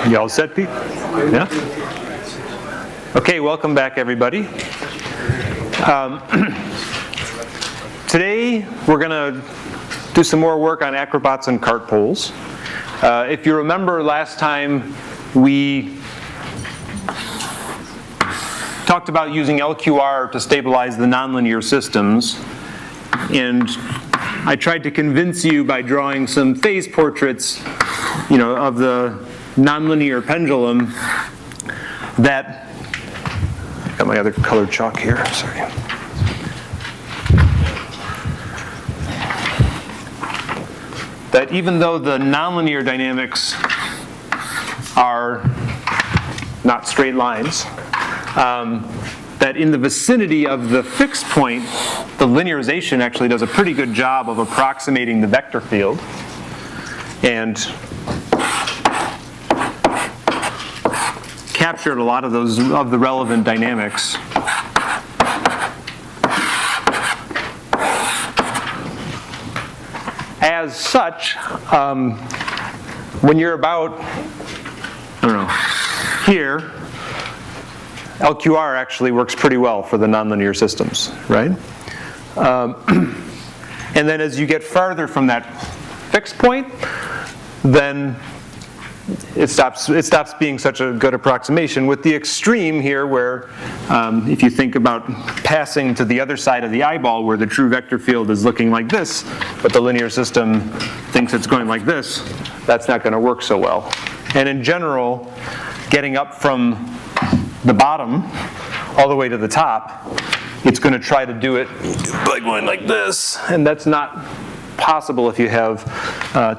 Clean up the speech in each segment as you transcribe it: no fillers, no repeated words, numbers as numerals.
You all set, Pete? Yeah? Okay, welcome back, everybody. Today, we're going to do some more work on acrobats and cart poles. If you remember last time, we talked about using LQR to stabilize the nonlinear systems. And I tried to convince you by drawing some phase portraits, of the nonlinear pendulum that, got my other colored chalk here, sorry. That even though the nonlinear dynamics are not straight lines, that in the vicinity of the fixed point, the linearization actually does a pretty good job of approximating the vector field. And captured a lot of the relevant dynamics. As such, when you're about, here, LQR actually works pretty well for the nonlinear systems, right? And then as you get farther from that fixed point, then it stops being such a good approximation, with the extreme here where if you think about passing to the other side of the eyeball where the true vector field is looking like this, but the linear system thinks it's going like this, that's not going to work so well. And in general, getting up from the bottom all the way to the top, it's going to try to do it by going like this, and that's not possible if you have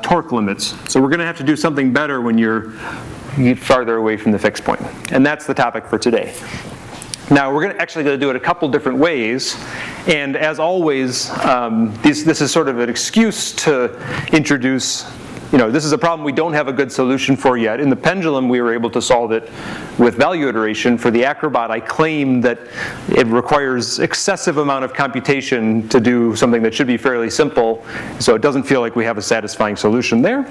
torque limits. So we're going to have to do something better when you get farther away from the fixed point. And that's the topic for today. Now we're actually going to do it a couple different ways. And as always, this is sort of an excuse to introduce, this is a problem we don't have a good solution for yet. In the pendulum, we were able to solve it with value iteration. For the acrobat, I claim that it requires excessive amount of computation to do something that should be fairly simple. So it doesn't feel like we have a satisfying solution there.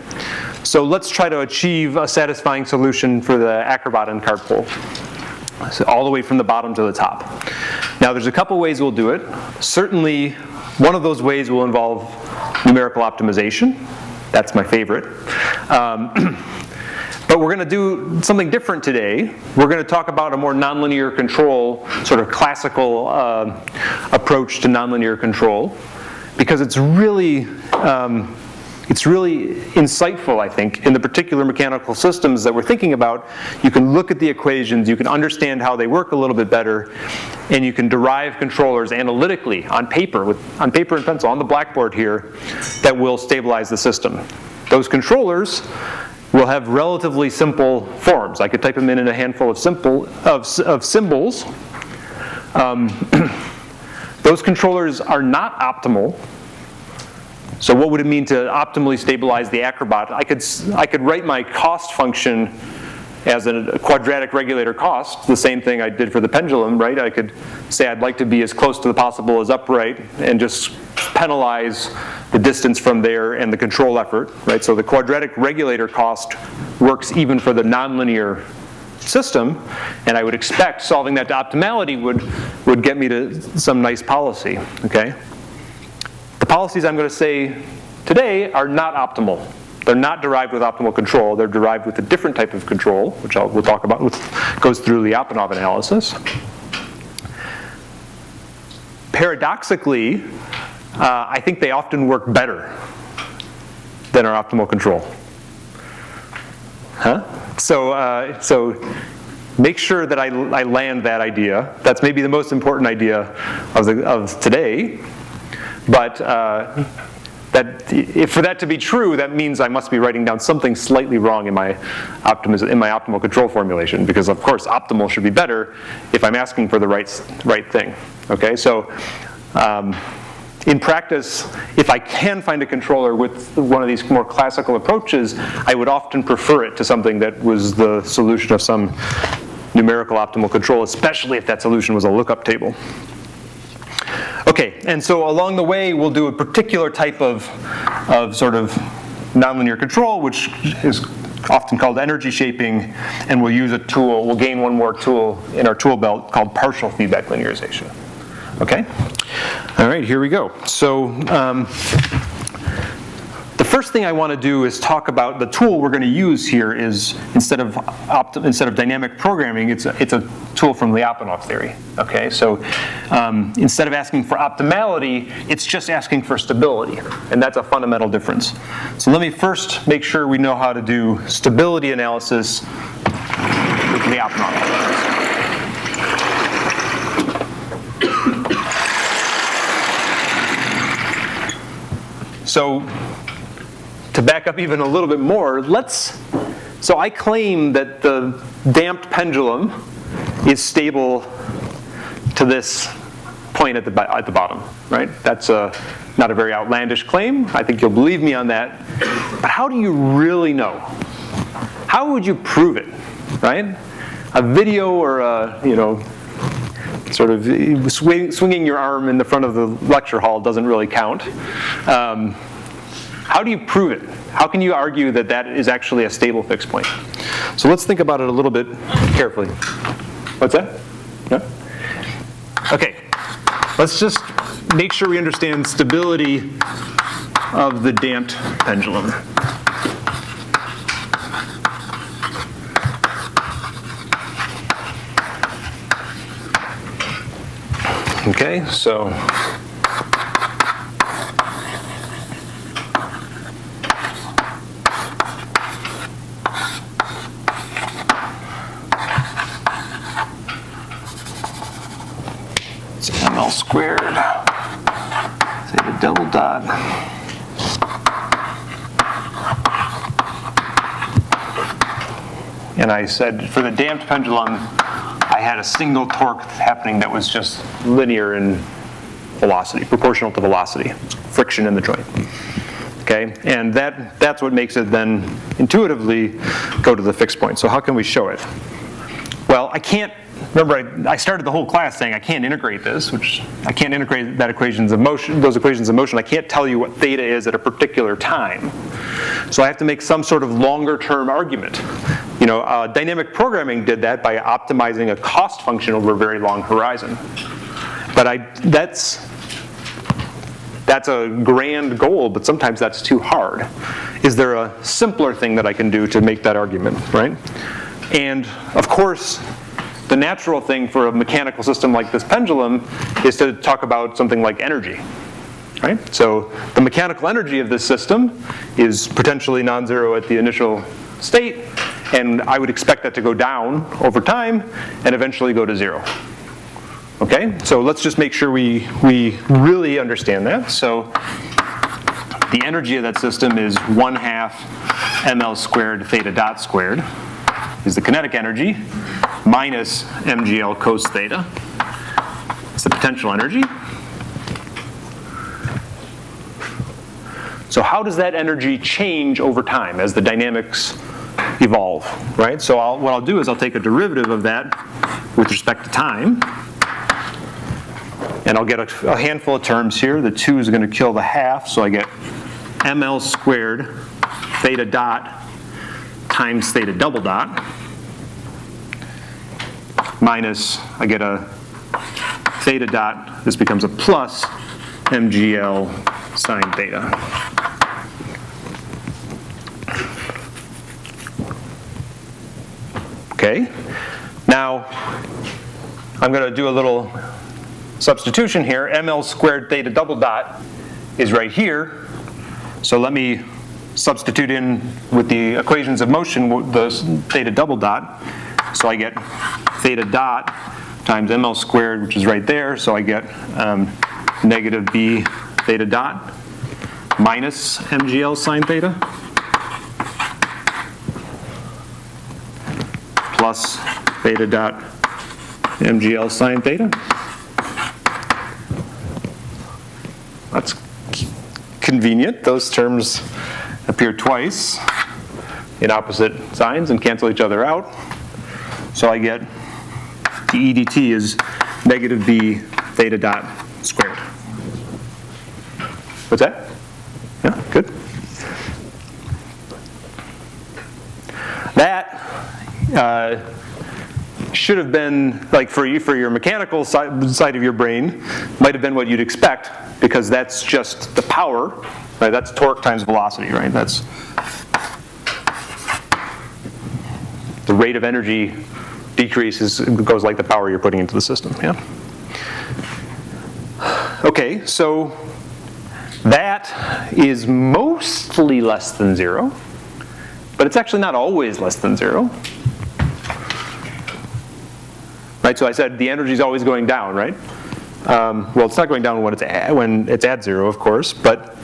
So let's try to achieve a satisfying solution for the acrobat and cart pole. So all the way from the bottom to the top. Now there's a couple ways we'll do it. Certainly, one of those ways will involve numerical optimization. That's my favorite. But we're going to do something different today. We're going to talk about a more nonlinear control, sort of classical approach to nonlinear control, because it's really insightful, I think, in the particular mechanical systems that we're thinking about. You can look at the equations, you can understand how they work a little bit better, and you can derive controllers analytically on paper and pencil on the blackboard here that will stabilize the system. Those controllers will have relatively simple forms. I could type them in a handful of symbols. Those controllers are not optimal. So what would it mean to optimally stabilize the acrobat? I could write my cost function as a quadratic regulator cost, the same thing I did for the pendulum, right? I could say I'd like to be as close to the possible as upright and just penalize the distance from there and the control effort, right? So the quadratic regulator cost works even for the nonlinear system, and I would expect solving that to optimality would get me to some nice policy, okay? The policies I'm going to say today are not optimal. They're not derived with optimal control. They're derived with a different type of control, which we'll talk about, which goes through Lyapunov analysis. paradoxically, I think they often work better than our optimal control. Huh? So make sure that I land that idea. That's maybe the most important idea of today. But for that to be true, that means I must be writing down something slightly wrong in my optimal control formulation, because of course optimal should be better if I'm asking for the right thing. Okay, so in practice, if I can find a controller with one of these more classical approaches, I would often prefer it to something that was the solution of some numerical optimal control, especially if that solution was a lookup table. Okay, and so along the way, we'll do a particular type of sort of nonlinear control, which is often called energy shaping, and we'll use a tool, we'll gain one more tool in our tool belt called partial feedback linearization. Okay? All right, here we go. So the first thing I want to do is talk about the tool we're going to use here is, instead of dynamic programming, it's a tool from Lyapunov theory. Okay, so instead of asking for optimality, it's just asking for stability, and that's a fundamental difference. So let me first make sure we know how to do stability analysis with Lyapunov. So to back up even a little bit more, so I claim that the damped pendulum is stable to this point at the bottom, right? That's not a very outlandish claim. I think you'll believe me on that. But how do you really know? How would you prove it, right? A video or sort of swinging your arm in the front of the lecture hall doesn't really count. How do you prove it? How can you argue that that is actually a stable fixed point? So let's think about it a little bit carefully. What's that? No? Okay, let's just make sure we understand stability of the damped pendulum. Okay, so it's ML squared, say the double dot. And I said for the damped pendulum, I had a single torque happening that was just linear in velocity, proportional to velocity, friction in the joint. Okay, and that's what makes it then intuitively go to the fixed point. So how can we show it? Well, I can't. Remember, I started the whole class saying I can't integrate this, which I can't integrate those equations of motion. I can't tell you what theta is at a particular time. So I have to make some sort of longer-term argument. Dynamic programming did that by optimizing a cost function over a very long horizon. But that's a grand goal, but sometimes that's too hard. Is there a simpler thing that I can do to make that argument, right? And of course, the natural thing for a mechanical system like this pendulum is to talk about something like energy, right? So the mechanical energy of this system is potentially non-zero at the initial state, and I would expect that to go down over time and eventually go to zero. Okay, so let's just make sure we really understand that. So the energy of that system is 1/2 ml squared theta dot squared is the kinetic energy, minus mgl cos theta. It's the potential energy. So how does that energy change over time as the dynamics evolve, right? So what I'll do is I'll take a derivative of that with respect to time, and I'll get a handful of terms here. The 2 is going to kill the half, so I get ml squared theta dot times theta double dot, minus, I get a theta dot, this becomes a plus mgl sine theta. Okay, now I'm going to do a little substitution here, ml squared theta double dot is right here. So let me substitute in with the equations of motion the theta double dot. So I get theta dot times ml squared, which is right there. So I get negative b theta dot minus mgl sine theta plus theta dot mgl sine theta. That's convenient. Those terms appear twice in opposite signs and cancel each other out. So I get the EDT is negative b theta dot squared. What's that? Yeah, good. That should have been, like for your mechanical side of your brain, might have been what you'd expect, because that's just the power, right? That's torque times velocity, right? That's the rate of energy decrease goes like the power you're putting into the system, yeah? Okay, so that is mostly less than 0, but it's actually not always less than 0. Right, so I said the energy is always going down, right? Well, it's not going down when it's at 0, of course, but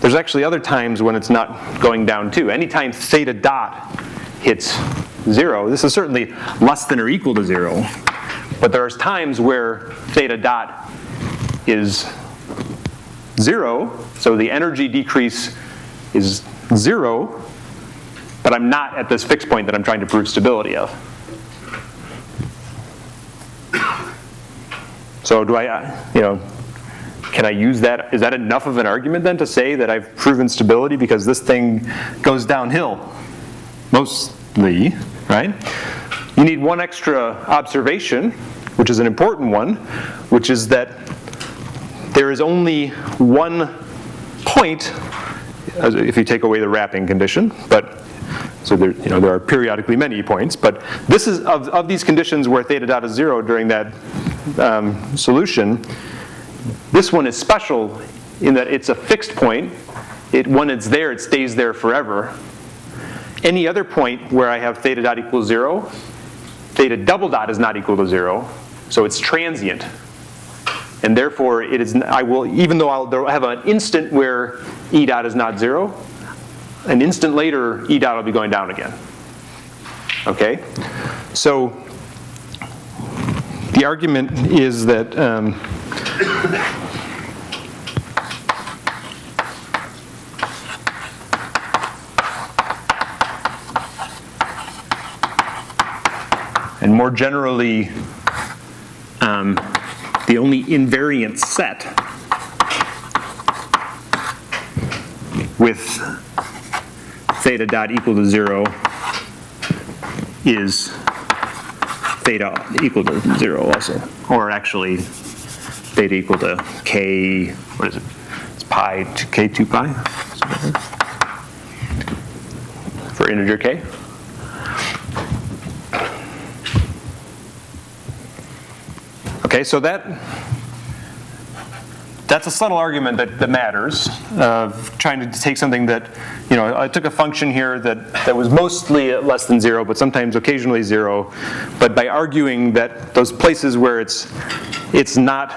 there's actually other times when it's not going down too. Anytime theta dot hits 0, this is certainly less than or equal to 0, but there's times where theta dot is 0, so the energy decrease is 0, but I'm not at this fixed point that I'm trying to prove stability of. So do can I use that? Is that enough of an argument then to say that I've proven stability because this thing goes downhill? Mostly, right? You need one extra observation, which is an important one, which is that there is only one point, if you take away the wrapping condition, but so there are periodically many points, but this is of these conditions where theta dot is 0 during that solution, this one is special in that it's a fixed point. When it's there, it stays there forever. Any other point where I have theta dot equals 0, theta double dot is not equal to 0, so it's transient. And therefore, it is. Even though I'll have an instant where E dot is not 0, an instant later, E dot will be going down again. Okay? So the argument is that and more generally, the only invariant set with theta dot equal to 0 is theta equal to 0 also. Or actually, theta equal to k, what is it? It's pi to k2 pi for integer k. Okay, so that's a subtle argument that matters, of trying to take something that, I took a function here that was mostly less than 0, but sometimes occasionally 0, but by arguing that those places where it's not,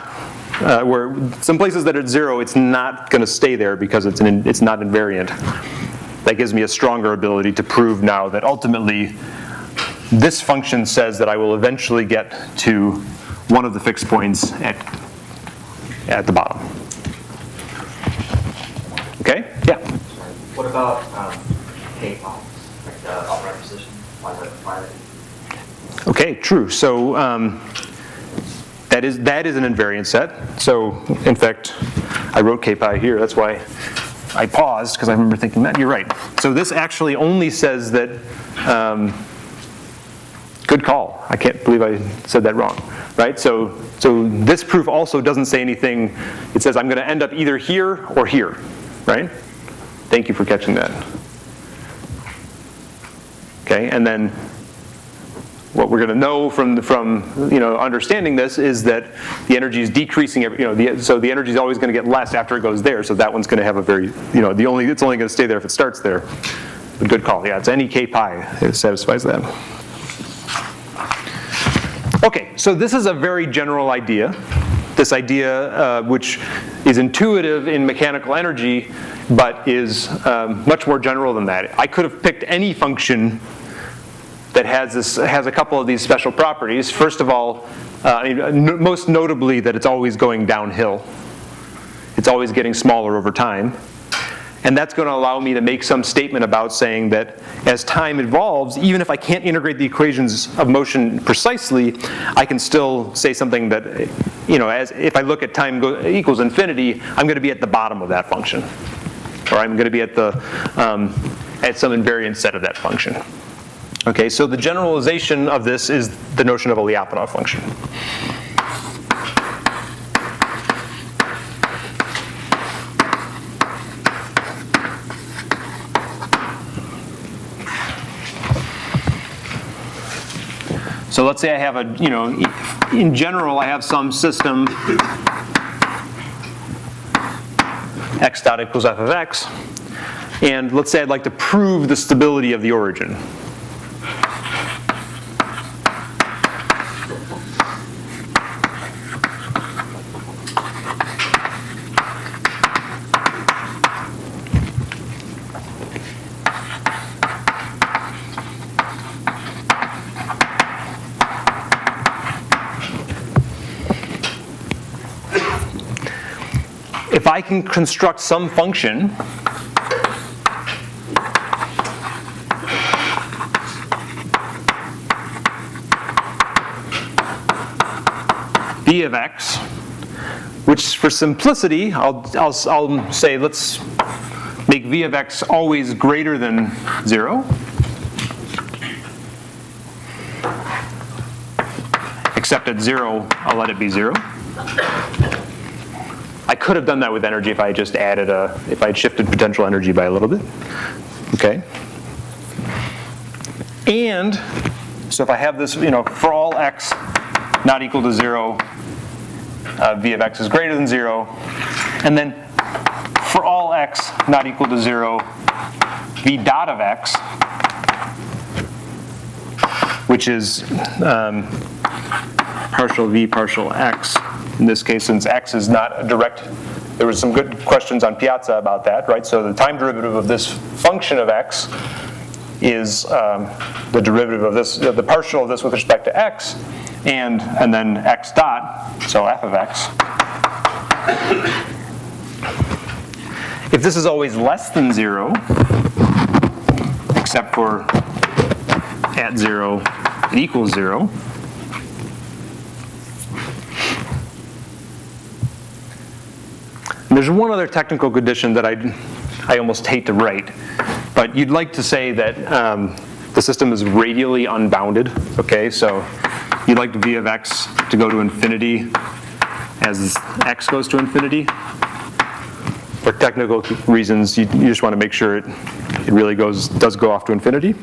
where some places that are 0, it's not going to stay there because it's not invariant. That gives me a stronger ability to prove now that ultimately this function says that I will eventually get to one of the fixed points at the bottom. Okay? Yeah? What about k points, like the upright position? Why is that required? Okay, true. So that is an invariant set. So in fact, I wrote k pi here. That's why I paused, because I remember thinking that. You're right. So this actually only says that, good call. I can't believe I said that wrong. Right? So this proof also doesn't say anything. It says I'm going to end up either here or here. Right? Thank you for catching that. Okay, and then what we're going to know from understanding this is that the energy is decreasing. So the energy is always going to get less after it goes there. So that one's going to have a very it's only going to stay there if it starts there. But good call. Yeah, it's any k pi. It satisfies that. Okay, so this is a very general idea. This idea, which is intuitive in mechanical energy, but is much more general than that. I could have picked any function that has a couple of these special properties. First of all, most notably that it's always going downhill. It's always getting smaller over time. And that's going to allow me to make some statement about saying that as time evolves, even if I can't integrate the equations of motion precisely, I can still say something that, as if I look at time equals infinity, I'm going to be at the bottom of that function. Or I'm going to be at some invariant set of that function. Okay, so the generalization of this is the notion of a Lyapunov function. So let's say I have in general, I have some system x dot equals f of x, and let's say I'd like to prove the stability of the origin. If I can construct some function v of x, which for simplicity, I'll say let's make v of x always greater than 0. Except at 0, I'll let it be 0. I could have done that with energy if I just if I had shifted potential energy by a little bit. Okay. And so if I have this, for all x not equal to 0, v of x is greater than 0. And then for all x not equal to 0, v dot of x, which is partial v partial x. In this case, since x is not a direct, there was some good questions on Piazza about that, right? So the time derivative of this function of x is the derivative of this, the partial of this with respect to x, and then x dot, so f of x. If this is always less than 0, except for at 0 it equals 0, there's one other technical condition that I almost hate to write, but you'd like to say that the system is radially unbounded, okay? So you'd like v of x to go to infinity as x goes to infinity. For technical reasons, you just want to make sure it really does go off to infinity.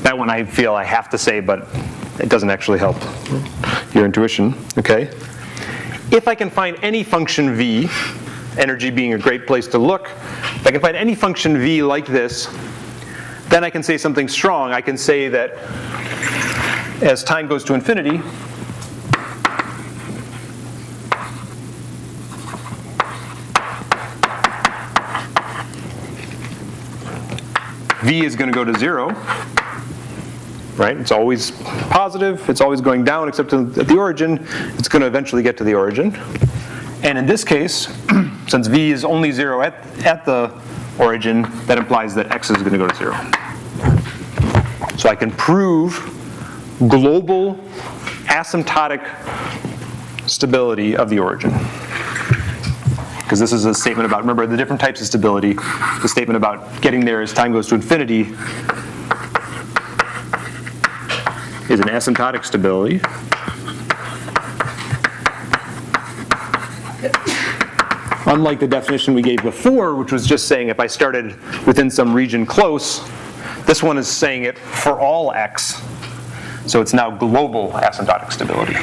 That one I feel I have to say, but it doesn't actually help your intuition, okay? If I can find any function v, energy being a great place to look, if I can find any function v like this, then I can say something strong. I can say that as time goes to infinity, v is going to go to 0. Right? It's always positive, it's always going down except at the origin, it's going to eventually get to the origin. And in this case, since v is only 0 at the origin, that implies that x is going to go to 0. So I can prove global asymptotic stability of the origin. Because this is a statement about, remember, the different types of stability. The statement about getting there as time goes to infinity is an asymptotic stability. unlike the definition we gave before, which was just saying if I started within some region close, this one is saying it for all x. So it's now global asymptotic stability.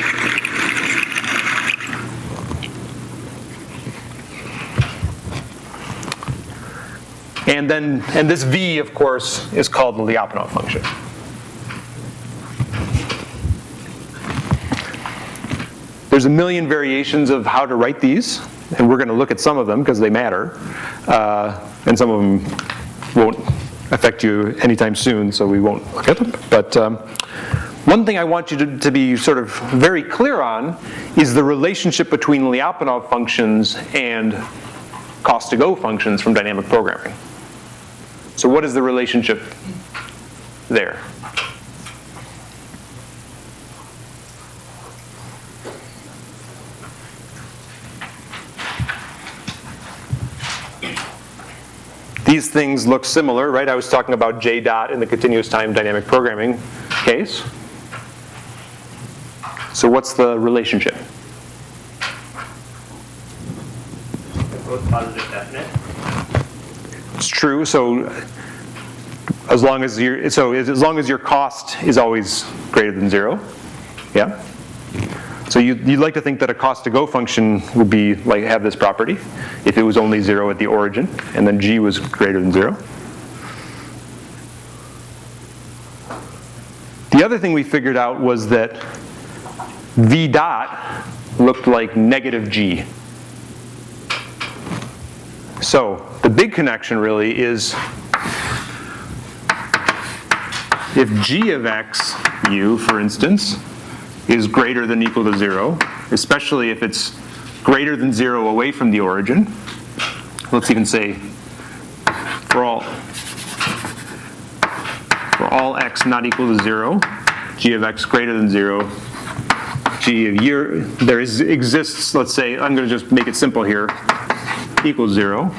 And this v, of course, is called the Lyapunov function. There's a million variations of how to write these, and we're going to look at some of them because they matter. And some of them won't affect you anytime soon, so we won't look at them. But one thing I want you to be sort of very clear on is the relationship between Lyapunov functions and cost-to-go functions from dynamic programming. So what is the relationship there? These things look similar, right? I was talking about J dot in the continuous time dynamic programming case. So what's the relationship? Both positive definite. It's true. So as long as your cost is always greater than 0, yeah. So you'd like to think that a cost-to-go function would be like have this property if it was only 0 at the origin, and then g was greater than 0. The other thing we figured out was that v dot looked like negative g. So the big connection really is if g of x u, for instance, is greater than or equal to 0, especially if it's greater than 0 away from the origin. Let's even say for all x not equal to 0, g of x greater than 0, g of u, exists, let's say, I'm going to just make it simple here, equals 0.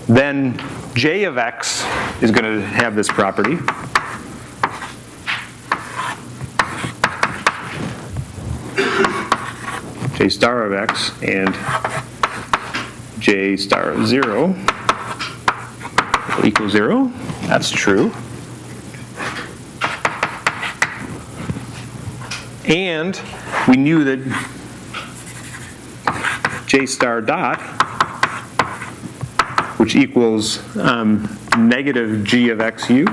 Then j of x is going to have this property. J star of x and j star of 0 will equal 0. That's true. And we knew that j star dot, which equals negative g of xu,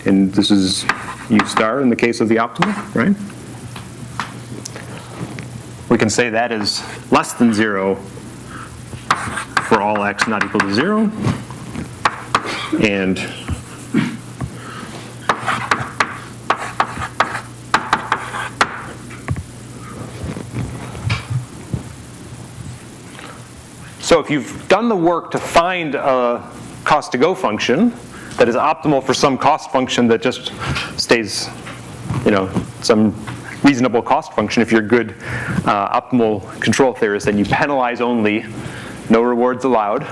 and this is u star in the case of the optimal, right? We can say that is less than 0 for all x not equal to 0. And so if you've done the work to find a cost-to-go function that is optimal for some cost function that just stays, some reasonable cost function, if you're a good optimal control theorist, then you penalize only, no rewards allowed.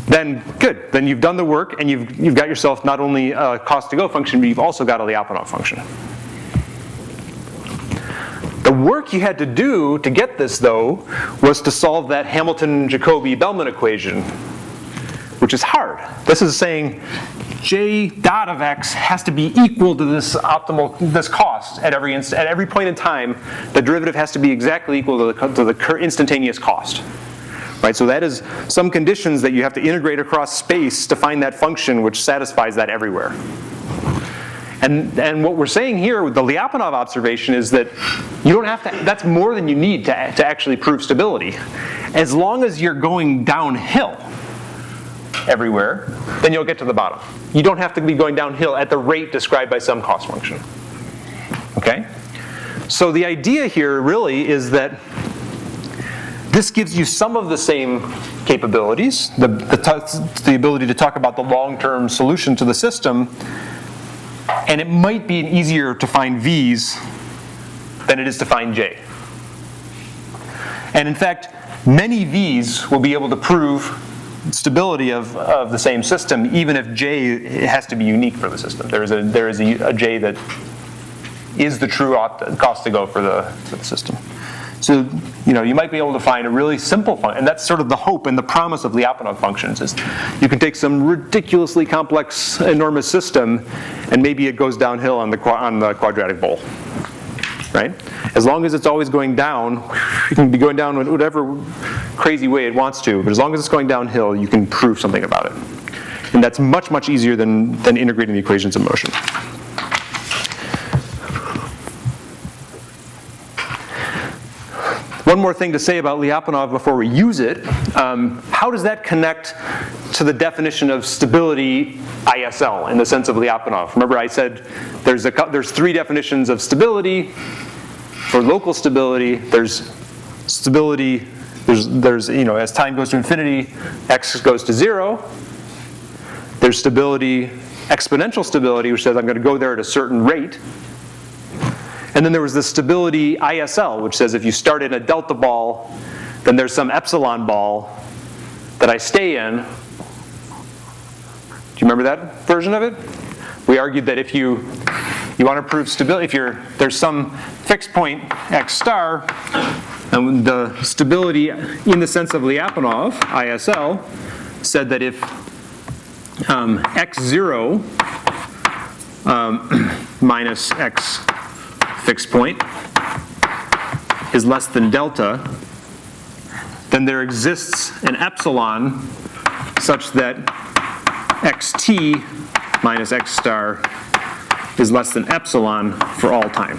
Then good. Then you've done the work and you've got yourself not only a cost-to-go function, but you've also got a Lyapunov function. The work you had to do to get this, though, was to solve that Hamilton-Jacobi-Bellman equation, which is hard. This is saying j dot of x has to be equal to this cost at every point in time. The derivative has to be exactly equal to the instantaneous cost. Right? So that is some conditions that you have to integrate across space to find that function which satisfies that everywhere. And what we're saying here with the Lyapunov observation is that you don't have to, that's more than you need to actually prove stability. As long as you're going downhill everywhere, then you'll get to the bottom. You don't have to be going downhill at the rate described by some cost function. Okay? So the idea here really is that this gives you some of the same capabilities, the ability to talk about the long-term solution to the system, and it might be easier to find V's than it is to find J. And in fact, many V's will be able to prove stability of the same system, even if J has to be unique for the system. There is a J that is the true cost to go for the system. So, you might be able to find a really simple function, and that's sort of the hope and the promise of Lyapunov functions, is you can take some ridiculously complex, enormous system, and maybe it goes downhill on the quadratic bowl, right? As long as it's always going down, it can be going down in whatever crazy way it wants to, but as long as it's going downhill, you can prove something about it. And that's much, much easier than integrating the equations of motion. One more thing to say about Lyapunov before we use it. How does that connect to the definition of stability ISL in the sense of Lyapunov? Remember I said there's three definitions of stability. For local stability, there's stability, there's as time goes to infinity, x goes to 0. There's stability, exponential stability, which says I'm going to go there at a certain rate. And then there was the stability ISL, which says if you start in a delta ball, then there's some epsilon ball that I stay in. Do you remember that version of it? We argued that if you want to prove stability, there's some fixed point x star, and the stability in the sense of Lyapunov, ISL, said that if x0 minus x fixed point is less than delta, then there exists an epsilon such that xt minus x star is less than epsilon for all time.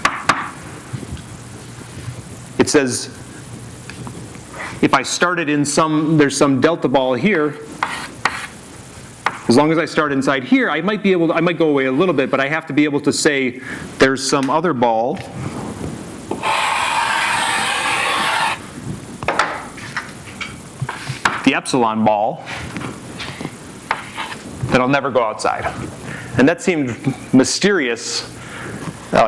It says if I started in there's some delta ball here, as long as I start inside here, I might go away a little bit, but I have to be able to say there's some other ball the epsilon ball that'll never go outside. And that seemed mysterious.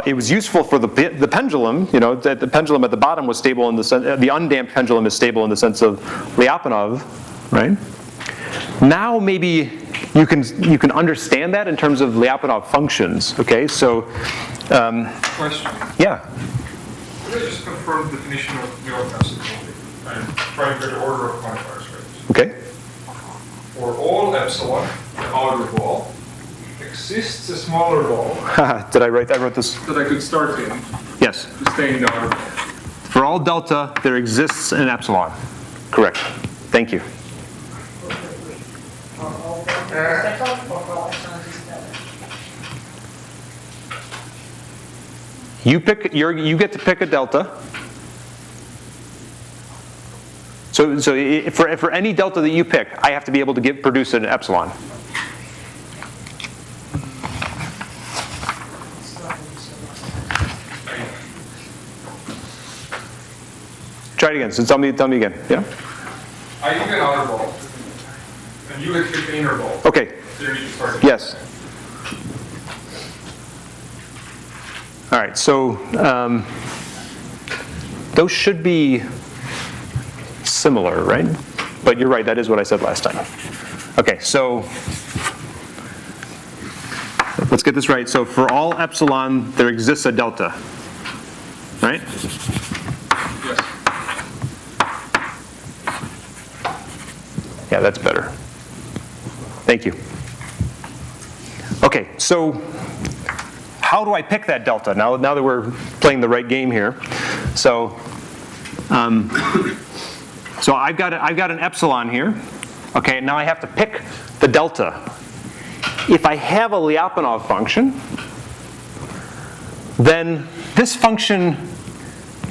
It was useful for the pendulum, that the pendulum at the bottom was stable in the sense, the undamped pendulum is stable in the sense of Lyapunov, right? Now maybe you can understand that in terms of Lyapunov functions, okay? So, Question. yeah. Could I just confirm the definition of Lyapunov stability and try and get the order of quantifiers right? Okay. For all epsilon, the outer ball, exists a smaller ball Did I write? I wrote this. that I could start in Yes. to stay in the outer ball. For all delta, there exists an epsilon. Correct. Thank you. You get to pick a delta. So for any delta that you pick, I have to be able to produce an epsilon. Try it again. So tell me again. Yeah. I give an outer ball, and you get to pick the inner ball. Okay. So you need to start. Yes. All right. So those should be similar, right? But you're right. That is what I said last time. Okay. So let's get this right. So for all epsilon, there exists a delta, right? Yes. Yeah, that's better. Thank you. Okay, so how do I pick that delta? Now that we're playing the right game here. So I've got an epsilon here. Okay, now I have to pick the delta. If I have a Lyapunov function, then this function,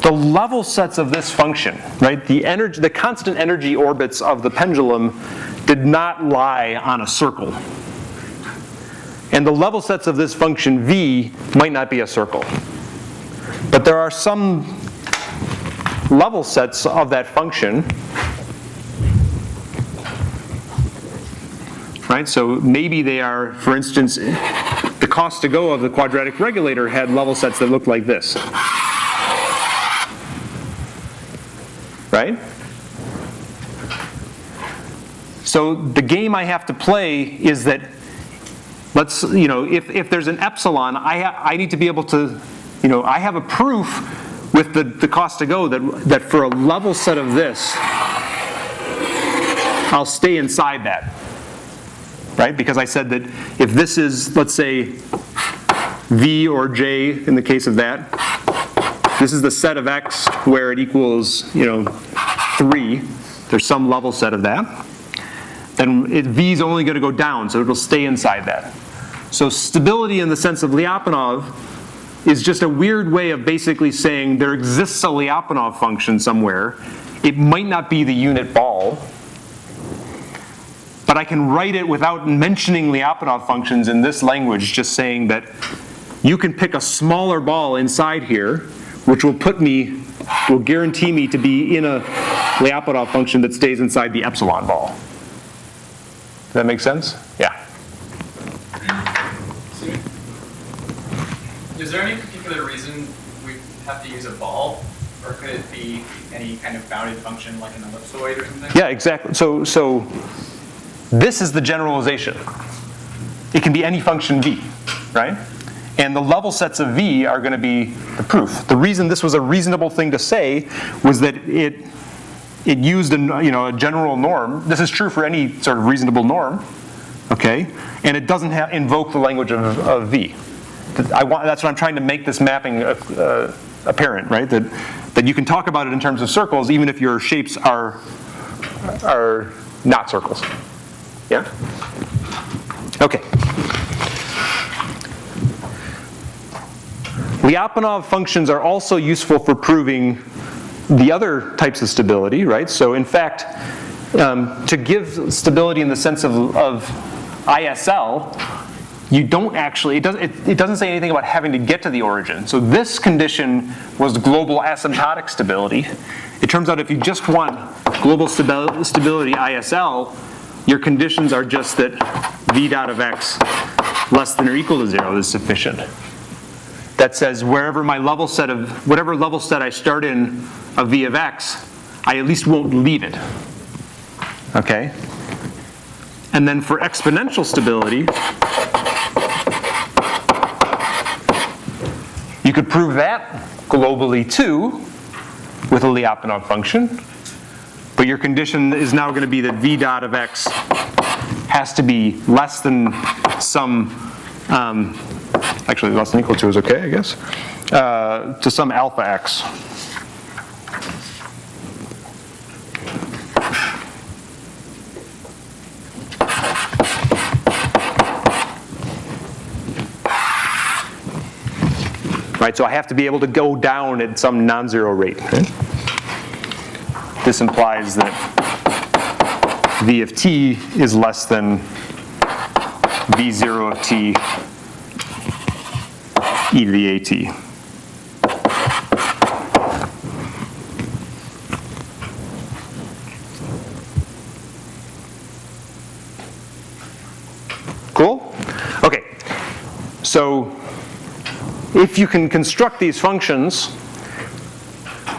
the level sets of this function, right? The constant energy orbits of the pendulum did not lie on a circle. And the level sets of this function v might not be a circle. But there are some level sets of that function, right? So maybe they are, for instance, the cost to go of the quadratic regulator had level sets that looked like this. Right? So the game I have to play is that, if there's an epsilon, I need to be able to, I have a proof with the cost to go that for a level set of this, I'll stay inside that, right? Because I said that if this is, let's say, V or J in the case of that, this is the set of X where it equals, 3. There's some level set of that. Then V is only going to go down, so it'll stay inside that. So stability in the sense of Lyapunov is just a weird way of basically saying there exists a Lyapunov function somewhere. It might not be the unit ball, but I can write it without mentioning Lyapunov functions in this language, just saying that you can pick a smaller ball inside here, which will guarantee me to be in a Lyapunov function that stays inside the epsilon ball. Does that make sense? Yeah. Is there any particular reason we have to use a ball? Or could it be any kind of bounded function like an ellipsoid or something? Yeah, exactly. So this is the generalization. It can be any function v, right? And the level sets of v are going to be the proof. The reason this was a reasonable thing to say was that it used a general norm. This is true for any sort of reasonable norm, okay? And it doesn't invoke the language of v. That's what I'm trying to make this mapping apparent, right? That you can talk about it in terms of circles even if your shapes are not circles. Yeah? Okay. Lyapunov functions are also useful for proving the other types of stability, right? So in fact, to give stability in the sense of ISL, you don't actually, it doesn't say anything about having to get to the origin. So this condition was global asymptotic stability. It turns out if you just want global stability ISL, your conditions are just that v dot of x less than or equal to 0 is sufficient. That says whatever level set I start in of v of x, I at least won't leave it. Okay? And then for exponential stability, you could prove that globally too with a Lyapunov function. But your condition is now going to be that v dot of x has to be less than some, actually less than equal to is okay, I guess, to some alpha x. Right, so I have to be able to go down at some non-zero rate. Okay? This implies that v of t is less than v0 of t e to the at. Cool? Okay, so if you can construct these functions,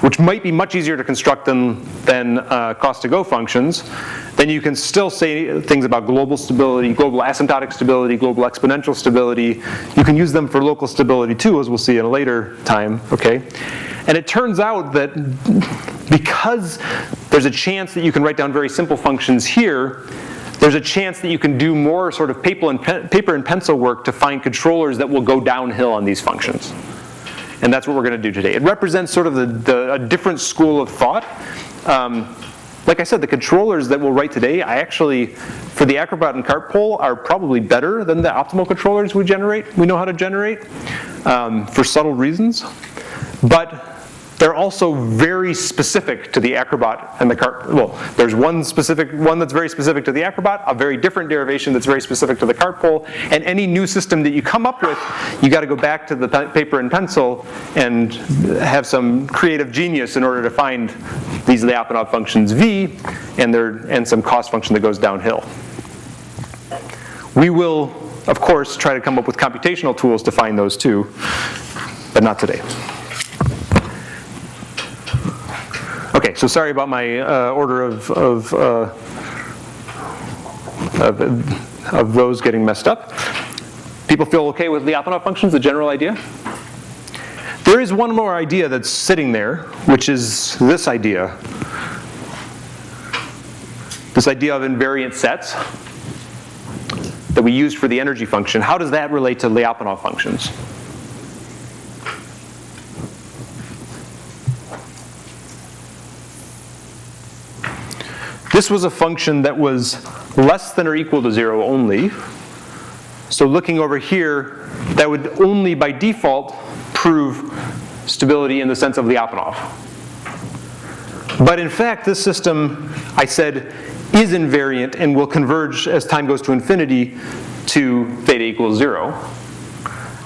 which might be much easier to construct than cost to go functions, then you can still say things about global stability, global asymptotic stability, global exponential stability. You can use them for local stability too, as we'll see in a later time, okay? And it turns out that because there's a chance that you can write down very simple functions here, there's a chance that you can do more sort of paper and pencil work to find controllers that will go downhill on these functions. And that's what we're going to do today. It represents sort of a different school of thought. Like I said, the controllers that we'll write today, for the Acrobat and Cart Pole, are probably better than the optimal controllers we know how to generate, for subtle reasons. But they're also very specific to the Acrobat and the Cart. Well, there's one that's very specific to the Acrobat, a very different derivation that's very specific to the Cart Pole, and any new system that you come up with, you got to go back to the paper and pencil and have some creative genius in order to find these Lyapunov functions v and some cost function that goes downhill. We will, of course, try to come up with computational tools to find those too, but not today. Okay, so sorry about my order of rows getting messed up. People feel okay with Lyapunov functions, the general idea? There is one more idea that's sitting there, which is this idea. This idea of invariant sets that we used for the energy function. How does that relate to Lyapunov functions? This was a function that was less than or equal to 0 only. So looking over here, that would only by default prove stability in the sense of Lyapunov. But in fact, this system, I said, is invariant and will converge as time goes to infinity to theta equals 0.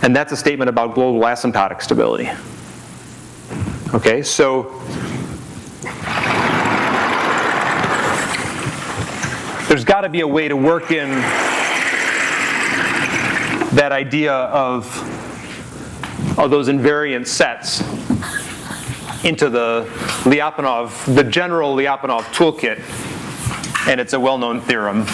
And that's a statement about global asymptotic stability. Okay, so there's got to be a way to work in that idea of those invariant sets into the Lyapunov, the general Lyapunov toolkit, and it's a well-known theorem.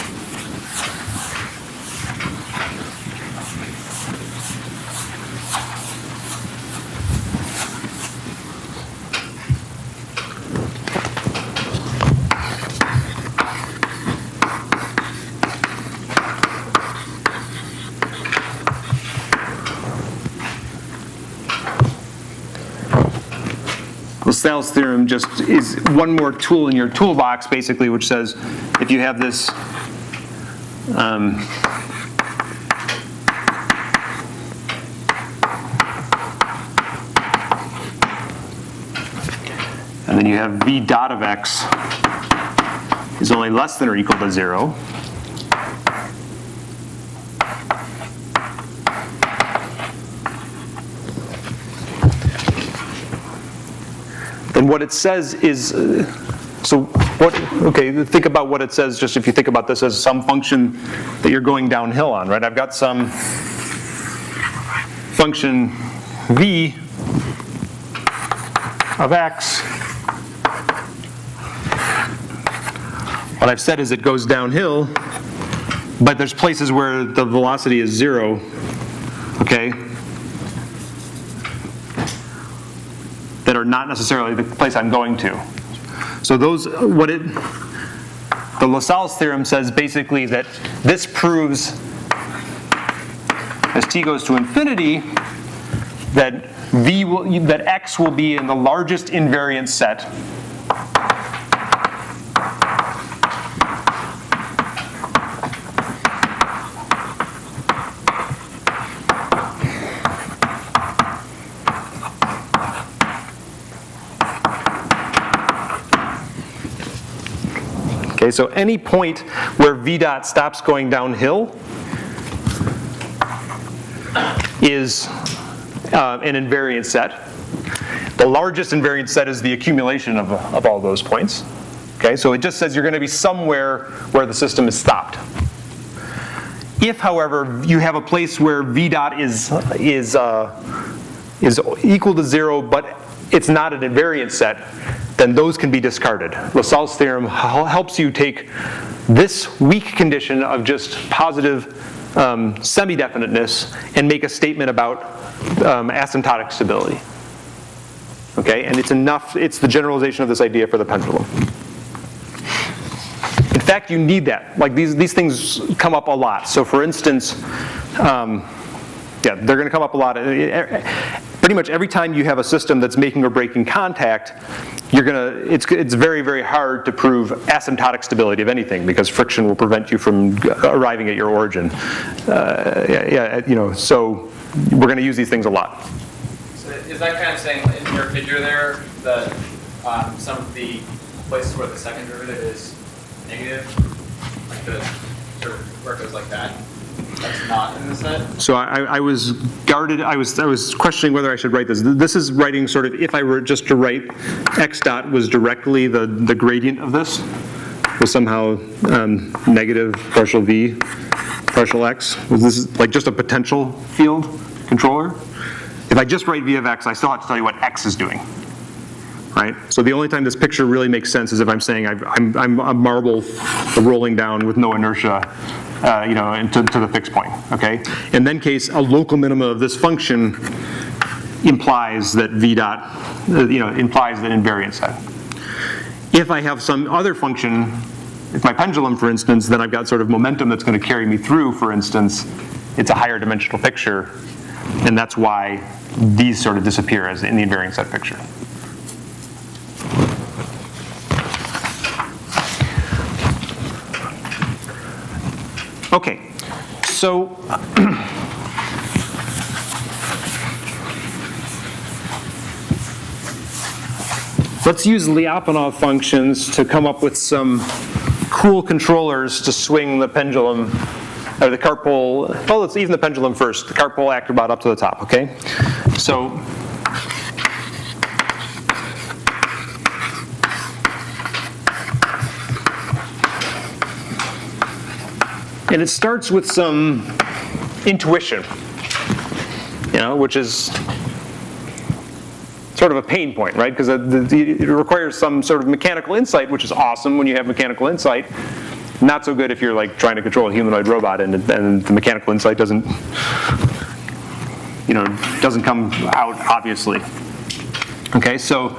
LaSalle's theorem just is one more tool in your toolbox, basically, which says if you have this and then you have v dot of x is only less than or equal to 0. And what it says is, okay, think about what it says just if you think about this as some function that you're going downhill on, right? I've got some function v of x. What I've said is it goes downhill, but there's places where the velocity is 0, okay? That are not necessarily the place I'm going to. So the LaSalle's theorem says basically that this proves, as t goes to infinity, that that x will be in the largest invariant set Okay, so any point where v dot stops going downhill is an invariant set. The largest invariant set is the accumulation of all those points. Okay, so it just says you're going to be somewhere where the system is stopped. If, however, you have a place where v dot is equal to 0, but it's not an invariant set, then those can be discarded. LaSalle's theorem helps you take this weak condition of just positive semi-definiteness and make a statement about asymptotic stability. Okay, and it's enough, it's the generalization of this idea for the pendulum. In fact, you need that. Like these things come up a lot. So for instance, yeah, they're going to come up a lot. Pretty much every time you have a system that's making or breaking contact, it's very, very hard to prove asymptotic stability of anything because friction will prevent you from arriving at your origin. So we're going to use these things a lot. So is that kind of saying in your figure there that some of the places where the second derivative is negative, like the sort of where it goes like that? That's not in the set? So I was guarded, I was questioning whether I should write this. This is writing sort of, if I were just to write x dot was directly the gradient of this, was somehow negative partial v, partial x. Was this like just a potential field controller? If I just write v of x, I still have to tell you what x is doing. Right? So the only time this picture really makes sense is if I'm saying I'm a marble rolling down with no inertia, to the fixed point. Okay? In that case, a local minima of this function implies that v dot, implies that invariance set. If I have some other function, if my pendulum, for instance, then I've got sort of momentum that's going to carry me through, for instance, it's a higher dimensional picture, and that's why these sort of disappear as in the invariance set picture. Okay, so let's use Lyapunov functions to come up with some cool controllers to swing the pendulum, or the cart pole. Well, let's even the pendulum first. The cart pole acrobot up to the top, okay? So and it starts with some intuition, which is sort of a pain point, right? Because it requires some sort of mechanical insight, which is awesome when you have mechanical insight. Not so good if you're like trying to control a humanoid robot and the mechanical insight doesn't come out obviously. Okay, so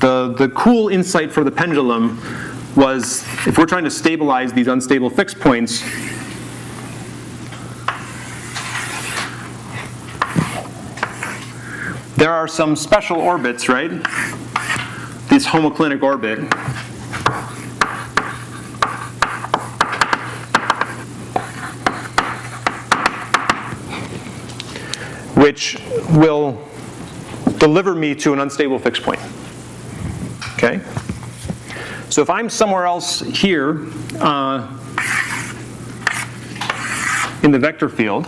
the cool insight for the pendulum was if we're trying to stabilize these unstable fixed points, there are some special orbits, right? This homoclinic orbit. Which will deliver me to an unstable fixed point. Okay? So if I'm somewhere else here in the vector field,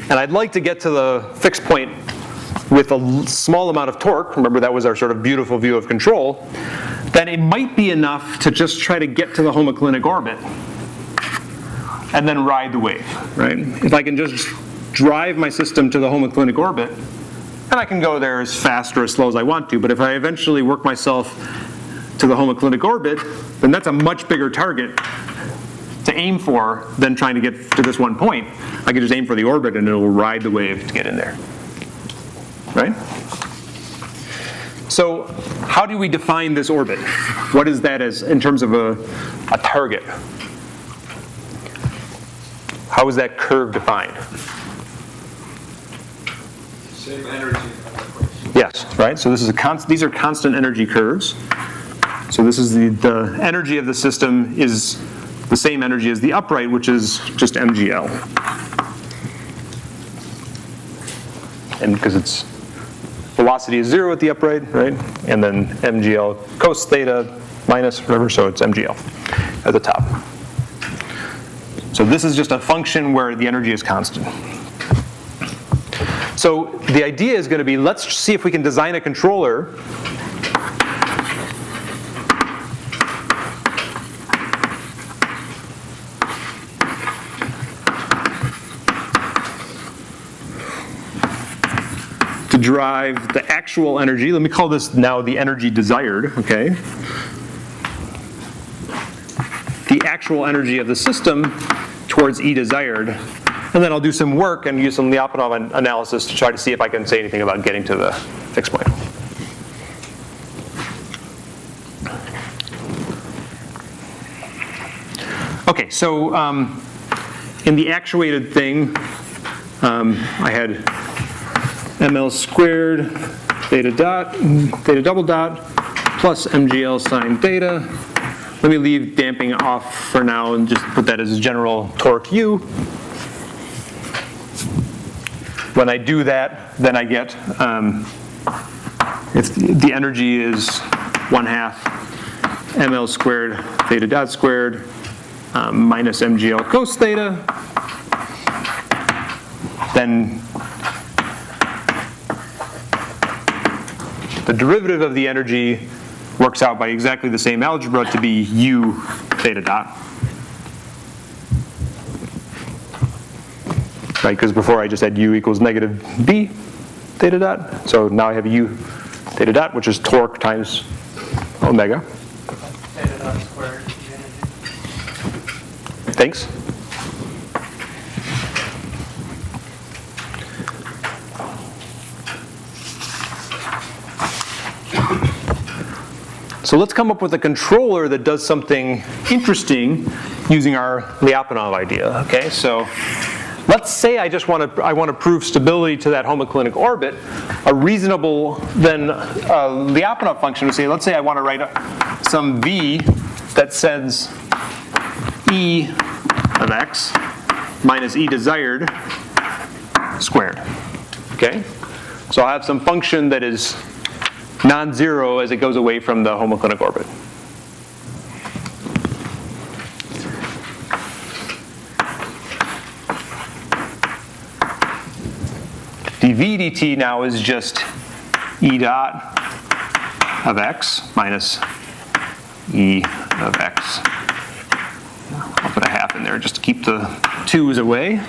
and I'd like to get to the fixed point with a small amount of torque, remember that was our sort of beautiful view of control, then it might be enough to just try to get to the homoclinic orbit and then ride the wave, right? If I can just drive my system to the homoclinic orbit, and I can go there as fast or as slow as I want to, but if I eventually work myself to the homoclinic orbit, then that's a much bigger target to aim for than trying to get to this one point. I can just aim for the orbit and it'll ride the wave to get in there. Right? So how do we define this orbit? What is that as in terms of a target? How is that curve defined? Same energy. Yes, right? So this is these are constant energy curves. So this is the energy of the system is the same energy as the upright, which is just MGL. And because its velocity is 0 at the upright, right? And then MGL cos theta minus whatever, so it's MGL at the top. So this is just a function where the energy is constant. So the idea is going to be, let's see if we can design a controller to drive the actual energy. Let me call this now the energy desired, okay? The actual energy of the system towards E desired. And then I'll do some work and use some Lyapunov analysis to try to see if I can say anything about getting to the fixed point. Okay, so in the actuated thing, I had ml squared theta double dot plus mgl sine theta. Let me leave damping off for now and just put that as a general torque u. When I do that, then I get, if the energy is 1/2 ml squared theta dot squared minus mgl cos theta, then the derivative of the energy works out by exactly the same algebra to be u theta dot. Right, because before I just had u equals negative b theta dot. So now I have u theta dot, which is torque times omega. Theta dot squared energy. Thanks. So let's come up with a controller that does something interesting using our Lyapunov idea. Okay, so let's say I want to prove stability to that homoclinic orbit. A reasonable Lyapunov function would say, let's say I want to write some v that says e of x minus e desired squared. Okay, so I'll have some function that is non-zero as it goes away from the homoclinic orbit. dv dt now is just e dot of x minus e of x. I'll put a half in there just to keep the 2's away.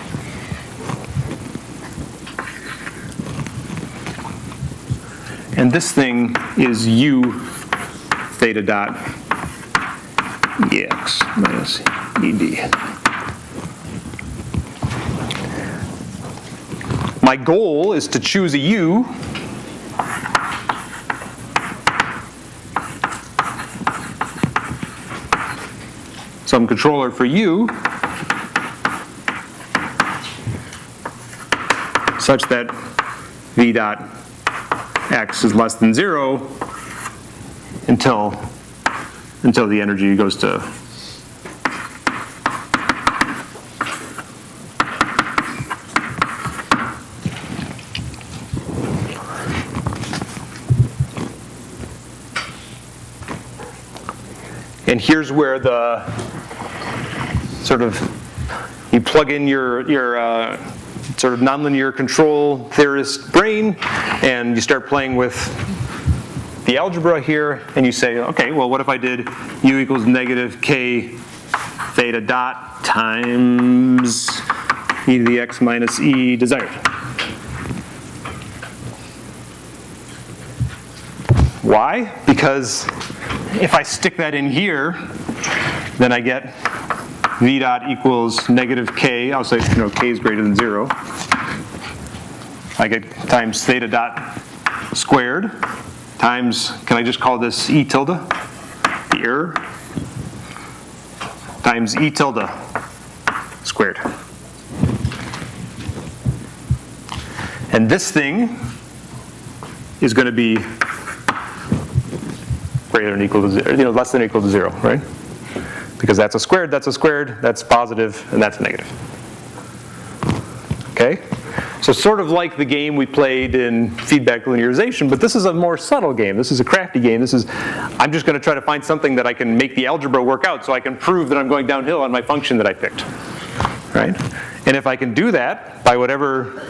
And this thing is u theta dot ex minus ed. My goal is to choose a u some controller for u such that v dot x is less than 0 until the energy goes to and here's where the sort of you plug in your sort of nonlinear control theorist brain, and you start playing with the algebra here, and you say, okay, well, what if I did u equals negative k theta dot times e to the x minus e desired? Why? Because if I stick that in here, then I get v dot equals negative k. I'll say, k is greater than 0. I get times theta dot squared times, can I just call this e tilde, the error, times e tilde squared. And this thing is going to be greater than or equal to 0, less than or equal to 0, right? Because that's a squared, that's positive, and that's negative. Okay? So sort of like the game we played in feedback linearization, but this is a more subtle game. This is a crafty game. I'm just going to try to find something that I can make the algebra work out so I can prove that I'm going downhill on my function that I picked. Right? And if I can do that by whatever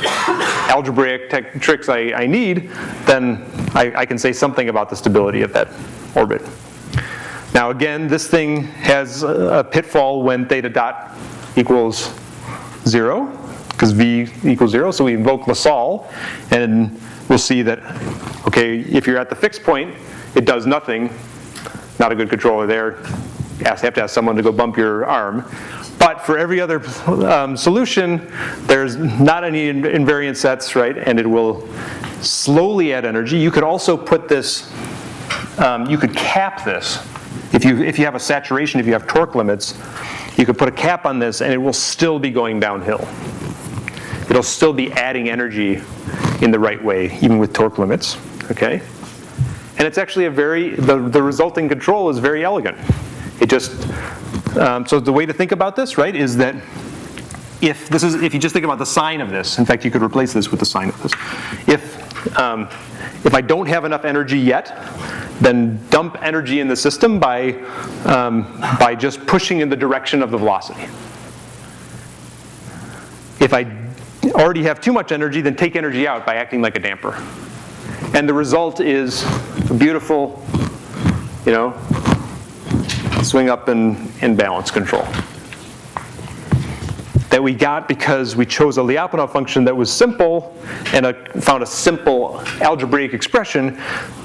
algebraic tricks I need, then I can say something about the stability of that orbit. Now again, this thing has a pitfall when theta dot equals 0, because v equals 0, so we invoke LaSalle, and we'll see that, okay, if you're at the fixed point, it does nothing. Not a good controller there. You have to ask someone to go bump your arm. But for every other solution, there's not any invariant sets, right? And it will slowly add energy. You could also put this, you could cap this. If you have a saturation, if you have torque limits, you could put a cap on this and it will still be going downhill. It'll still be adding energy in the right way, even with torque limits, okay? And it's actually the resulting control is very elegant. It just, so the way to think about this, right, is that if you just think about the sign of this, in fact, you could replace this with the sign of this. If I don't have enough energy yet, then dump energy in the system by just pushing in the direction of the velocity. If I already have too much energy, then take energy out by acting like a damper. And the result is a beautiful, swing up and balance control that we got because we chose a Lyapunov function that was simple and found a simple algebraic expression,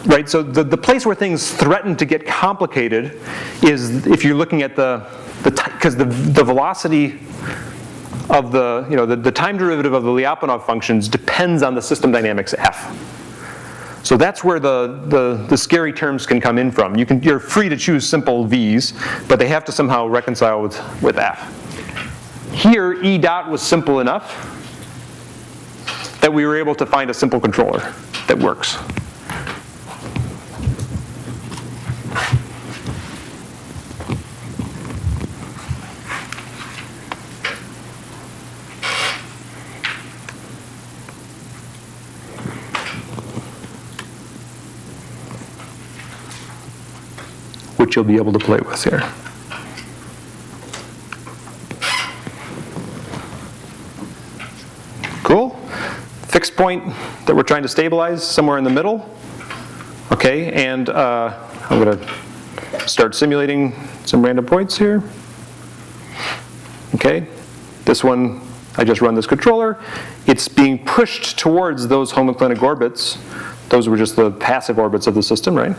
right? So the place where things threaten to get complicated is if you're looking at because the velocity of the time derivative of the Lyapunov functions depends on the system dynamics f. So that's where the scary terms can come in from. You're free to choose simple v's, but they have to somehow reconcile with f. Here, E dot was simple enough that we were able to find a simple controller that works. Which you'll be able to play with here. Cool. Fixed point that we're trying to stabilize somewhere in the middle. Okay, and I'm going to start simulating some random points here. Okay, this one, I just run this controller. It's being pushed towards those homoclinic orbits. Those were just the passive orbits of the system, right?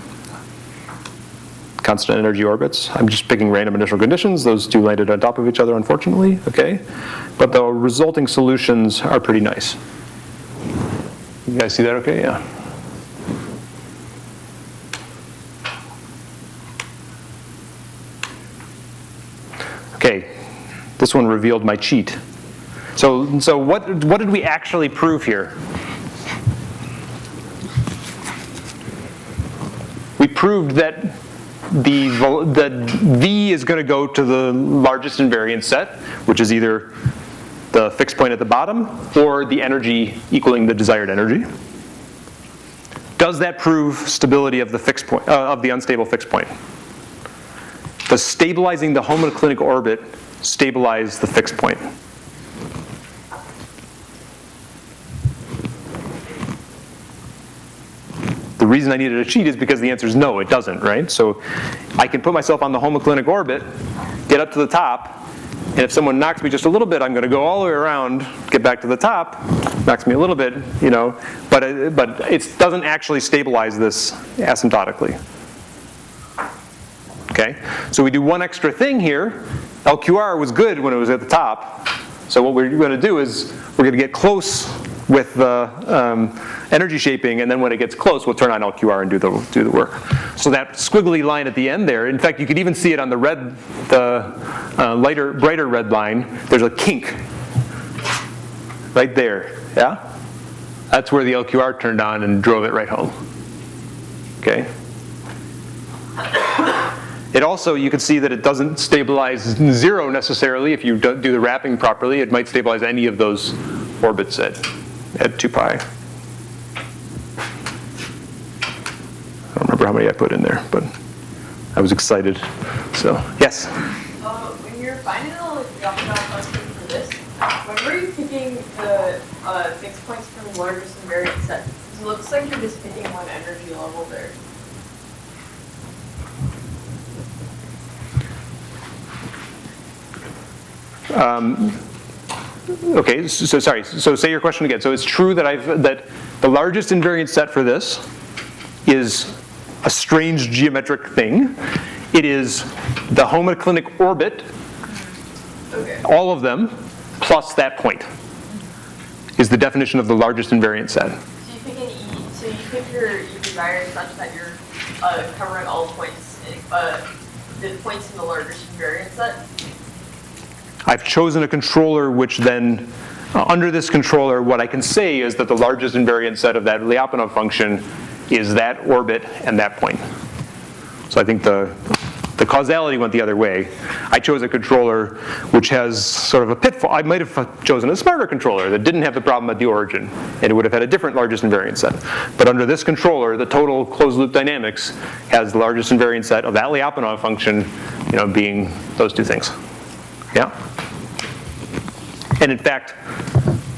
Constant energy orbits. I'm just picking random initial conditions. Those two landed on top of each other, unfortunately, okay? But the resulting solutions are pretty nice. You guys see that okay? Yeah. Okay, this one revealed my cheat. So what did we actually prove here? We proved that the V is going to go to the largest invariant set, which is either the fixed point at the bottom or the energy equaling the desired energy. Does that prove stability of the fixed point, of the unstable fixed point? Does stabilizing the homoclinic orbit stabilize the fixed point? The reason I needed a cheat is because the answer is no, it doesn't, right? So I can put myself on the homoclinic orbit, get up to the top, and if someone knocks me just a little bit, I'm going to go all the way around, get back to the top, knocks me a little bit, you know, but it doesn't actually stabilize this asymptotically. Okay, so we do one extra thing here. LQR was good when it was at the top. So what we're going to do is we're going to get close with the energy shaping, and then when it gets close, we'll turn on LQR and do the work. So that squiggly line at the end there, in fact, you could even see it on the red, brighter red line. There's a kink right there. Yeah, that's where the LQR turned on and drove it right home. Okay. It also, you can see that it doesn't stabilize 0 necessarily. If you don't do the wrapping properly, it might stabilize any of those orbits at 2 pi. I don't remember how many I put in there, but I was excited. So, yes? When you're finding the Lyapunov function for this, when were you picking the fixed points from the largest invariant set? Because it looks like you're just picking one energy level there. Okay, so sorry. So say your question again. So it's true that the largest invariant set for this is a strange geometric thing. It is the homoclinic orbit, Okay. all of them, plus that point, is the definition of the largest invariant set. So you pick an E. So you pick your desire such that you're covering all points, the points in the largest invariant set. I've chosen a controller which then, under this controller, what I can say is that the largest invariant set of that Lyapunov function is that orbit and that point. So I think the causality went the other way. I chose a controller which has sort of a pitfall. I might have chosen a smarter controller that didn't have the problem at the origin, and it would have had a different largest invariant set. But under this controller, the total closed loop dynamics has the largest invariant set of that Lyapunov function, you know, being those two things. Yeah? And in fact,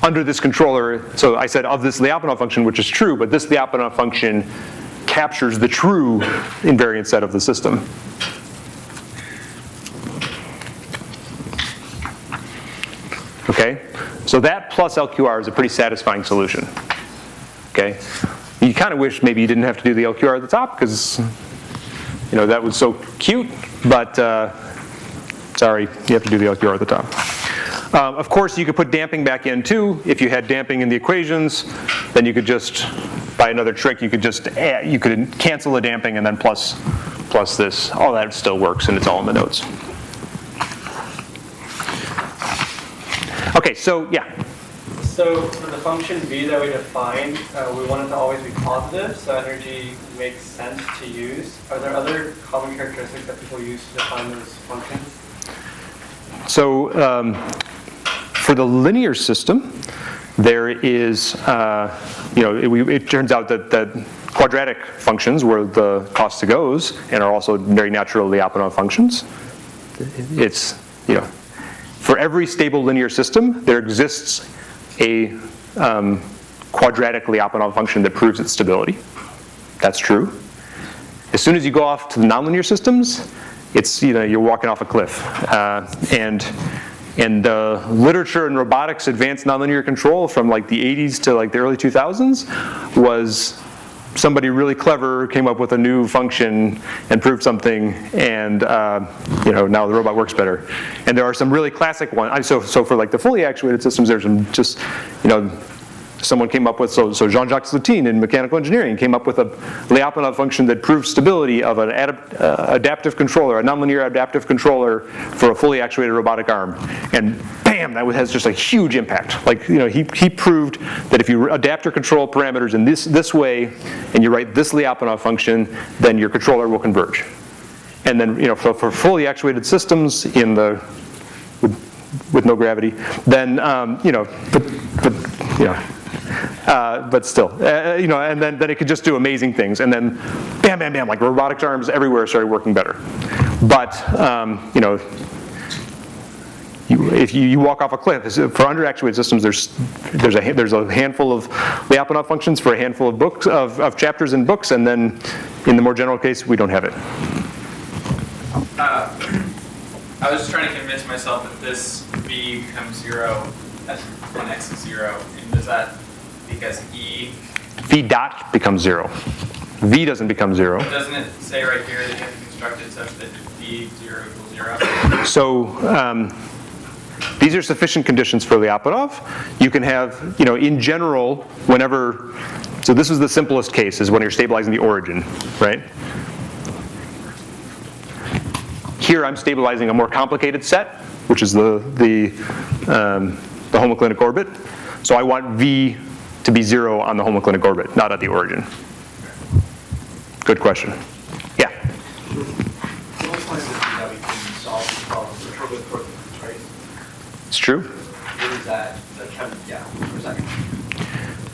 under this controller, so I said of this Lyapunov function, which is true, but this Lyapunov function captures the true invariant set of the system. Okay? So that plus LQR is a pretty satisfying solution. Okay? You kind of wish maybe you didn't have to do the LQR at the top, because you know, that was so cute, but sorry, you have to do the LQR at the top. Of course, you could put damping back in too. If you had damping in the equations, then you could just by another trick, you could just add, you could cancel the damping and then plus this. All that still works, and it's all in the notes. Okay, so yeah. So for the function v that we defined, we want it to always be positive, so energy makes sense to use. Are there other common characteristics that people use to define those functions? So for the linear system, there is, it turns out that quadratic functions were the cost to goes and are also very natural Lyapunov functions. It's, for every stable linear system, there exists a quadratic Lyapunov function that proves its stability. That's true. As soon as you go off to the nonlinear systems, it's, you're walking off a cliff. And the literature in robotics advanced nonlinear control from like the 80s to like the early 2000s was somebody really clever came up with a new function and proved something, and now the robot works better. And there are some really classic ones. So for like the fully actuated systems, there's some just, someone came up with, so Jean-Jacques Slotin in mechanical engineering came up with a Lyapunov function that proved stability of an adaptive controller, a nonlinear adaptive controller for a fully actuated robotic arm. And bam, that has just a huge impact. Like, he proved that if you adapt your control parameters in this way, and you write this Lyapunov function, then your controller will converge. And then, for fully actuated systems in the with no gravity, then but still, and then it could just do amazing things, and then bam, bam, bam, like robotics arms everywhere started working better. But if you walk off a cliff, for underactuated systems, there's a handful of Lyapunov functions for a handful of books of chapters in books, and then in the more general case, we don't have it. I was just trying to convince myself that this v becomes 0 and x is 0, and does that because e v dot becomes 0. V doesn't become 0. Doesn't it say right here that you have to construct it such that v 0 equals 0? So these are sufficient conditions for Lyapunov. You can have, in general, whenever, so this is the simplest case, is when you're stabilizing the origin, right? Here I'm stabilizing a more complicated set, which is the homoclinic orbit. So I want v to be 0 on the homoclinic orbit, not at the origin. Good question. Yeah? The only point is that we can solve these problems with turbulent coordinates, right? It's true. Where is that? Where's that?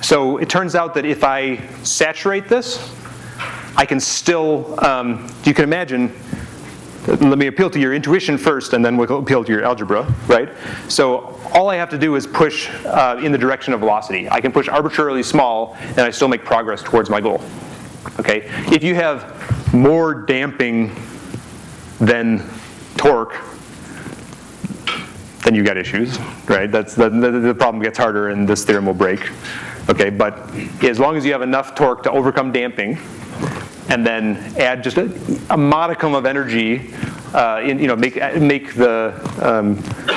So it turns out that if I saturate this, I can still, you can imagine, let me appeal to your intuition first, and then we'll appeal to your algebra, right? So all I have to do is push in the direction of velocity. I can push arbitrarily small, and I still make progress towards my goal. Okay? If you have more damping than torque, then you got issues, right? The problem gets harder, and this theorem will break. Okay, but as long as you have enough torque to overcome damping, and then add just a modicum of energy, make the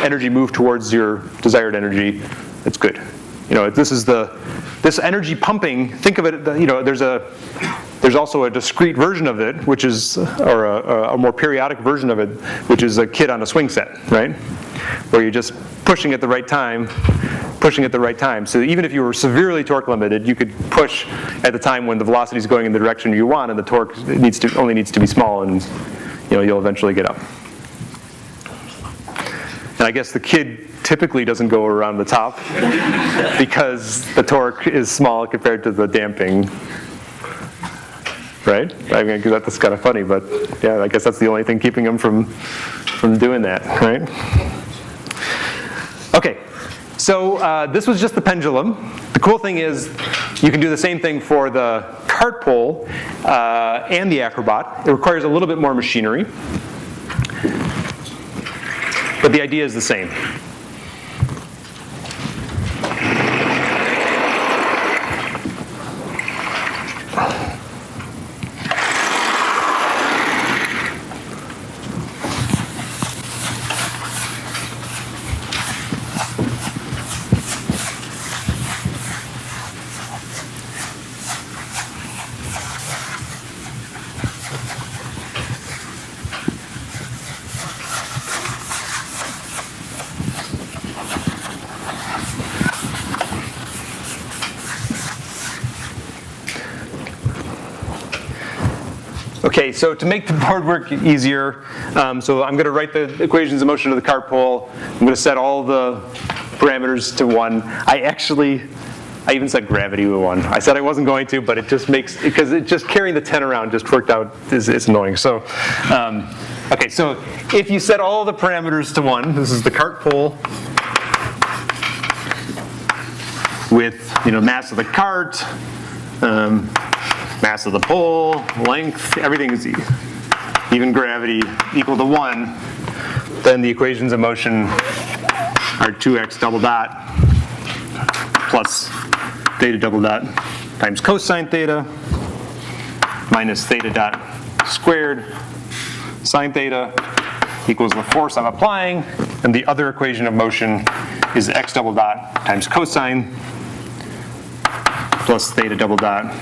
energy move towards your desired energy. It's good. This energy pumping. Think of it. There's also a discrete version of it, which is, or a more periodic version of it, which is a kid on a swing set, right? Where you're just pushing at the right time. So even if you were severely torque limited, you could push at the time when the velocity is going in the direction you want, and the torque only needs to be small, and you'll eventually get up. And I guess the kid typically doesn't go around the top because the torque is small compared to the damping. Right? I mean, that's kind of funny, but yeah, I guess that's the only thing keeping them from doing that, right? Okay. So this was just the pendulum. The cool thing is you can do the same thing for the cart pole and the acrobat. It requires a little bit more machinery, but the idea is the same. Okay, so to make the board work easier, so I'm going to write the equations of motion of the cart pole. I'm going to set all the parameters to 1. I even said gravity to 1. I said I wasn't going to, but it just makes, because it just carrying the 10 around just worked out, it's annoying. So, okay, so if you set all the parameters to 1, this is the cart pole with, mass of the cart, mass of the pole, length, everything is even gravity equal to 1, then the equations of motion are 2x double dot plus theta double dot times cosine theta minus theta dot squared sine theta equals the force I'm applying, and the other equation of motion is x double dot times cosine plus theta double dot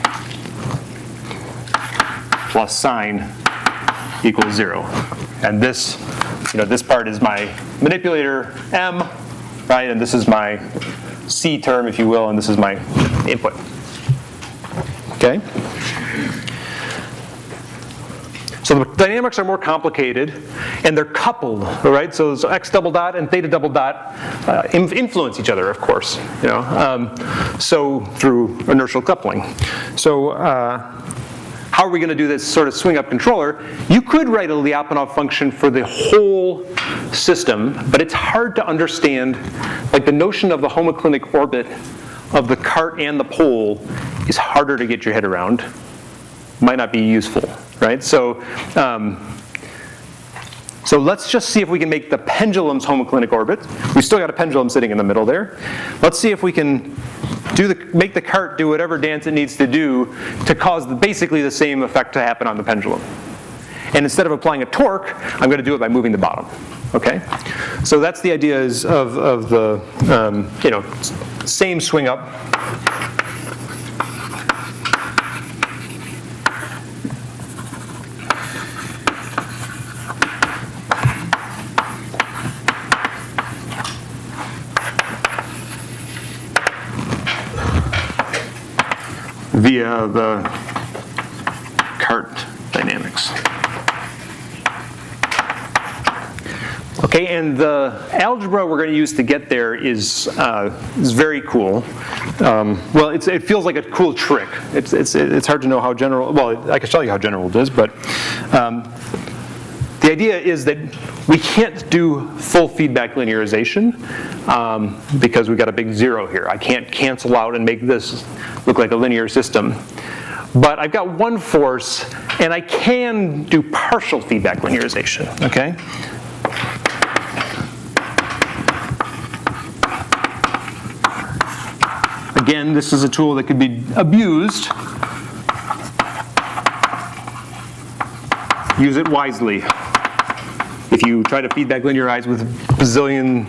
plus sine equals 0. And this, this part is my manipulator M, right? And this is my C term, if you will, and this is my input. Okay? So the dynamics are more complicated, and they're coupled, all right? So x double dot and theta double dot influence each other, of course, so through inertial coupling. So how are we going to do this sort of swing up controller? You could write a Lyapunov function for the whole system, but it's hard to understand. Like the notion of the homoclinic orbit of the cart and the pole is harder to get your head around. Might not be useful, right? So, so let's just see if we can make the pendulum's homoclinic orbit. We still got a pendulum sitting in the middle there. Let's see if we can make the cart do whatever dance it needs to do to cause basically the same effect to happen on the pendulum. And instead of applying a torque, I'm going to do it by moving the bottom. Okay? So that's the idea of the same swing up. Via the cart dynamics. Okay, and the algebra we're going to use to get there is very cool. Well, it feels like a cool trick. It's hard to know how general. Well, I can tell you how general it is, but the idea is that we can't do full feedback linearization because we've got a big 0 here. I can't cancel out and make this look like a linear system. But I've got one force, and I can do partial feedback linearization, okay? Again, this is a tool that could be abused. Use it wisely. If you try to feedback linearize with bazillion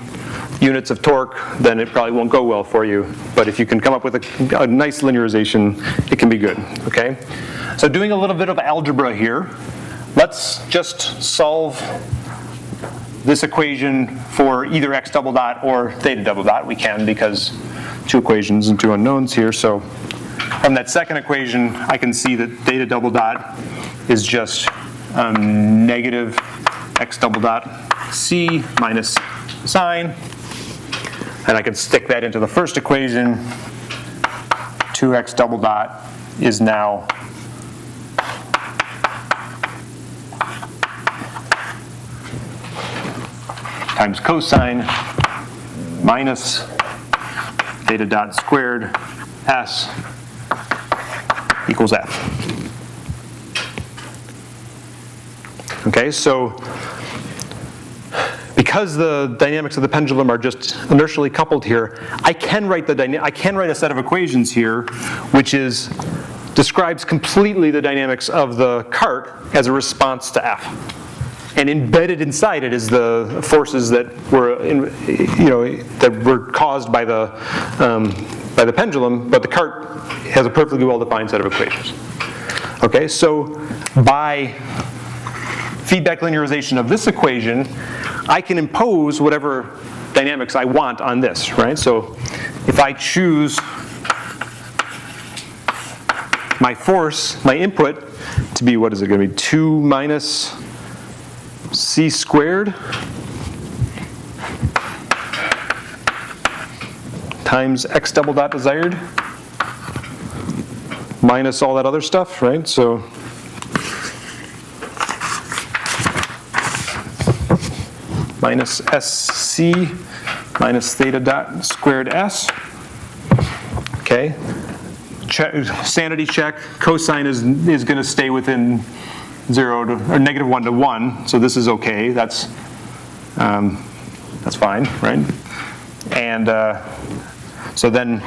units of torque, then it probably won't go well for you. But if you can come up with a nice linearization, it can be good, okay? So doing a little bit of algebra here, let's just solve this equation for either x double dot or theta double dot. We can because 2 equations and 2 unknowns here. So from that second equation, I can see that theta double dot is just negative x double dot c minus sine. And I can stick that into the first equation. 2x double dot is now times cosine minus theta dot squared s equals f. Okay, so because the dynamics of the pendulum are just inertially coupled here, I can write a set of equations here which describes completely the dynamics of the cart as a response to F. And embedded inside it is the forces that were caused by the pendulum, but the cart has a perfectly well-defined set of equations. Okay, so by feedback linearization of this equation, I can impose whatever dynamics I want on this, right? So if I choose my force, my input, to be, what is it going to be, 2 minus c squared times x double dot desired minus all that other stuff, right? So minus SC minus theta dot squared S. Okay. Sanity check. Cosine is going to stay within 0 to, or negative 1 to 1. So this is okay. That's fine, right? And so then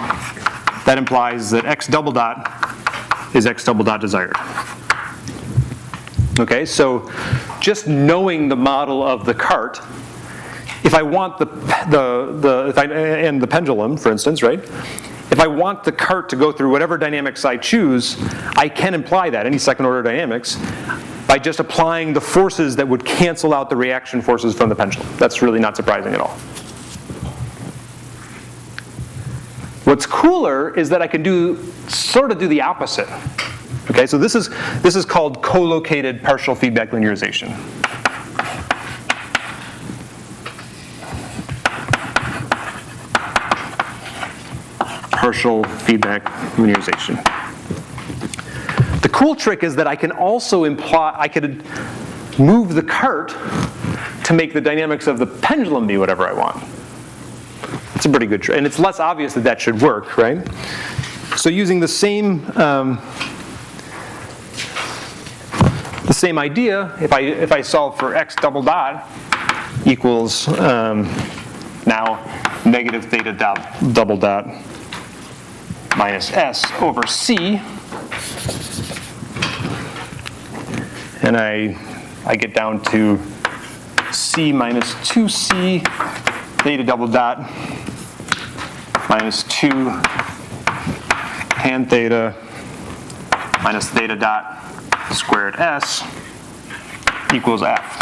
that implies that x double dot is x double dot desired. Okay, so just knowing the model of the cart, if I want and the pendulum, for instance, right? If I want the cart to go through whatever dynamics I choose, I can imply that, any second order dynamics, by just applying the forces that would cancel out the reaction forces from the pendulum. That's really not surprising at all. What's cooler is that I can sort of do the opposite. Okay, so this is called co-located partial feedback linearization. Partial feedback linearization. The cool trick is that I can also I could move the cart to make the dynamics of the pendulum be whatever I want. It's a pretty good trick, and it's less obvious that that should work, right? So using the same idea, if I solve for x double dot equals now negative theta double dot minus s over c, and I get down to c minus 2c theta double dot minus 2 tan theta minus theta dot squared s equals f.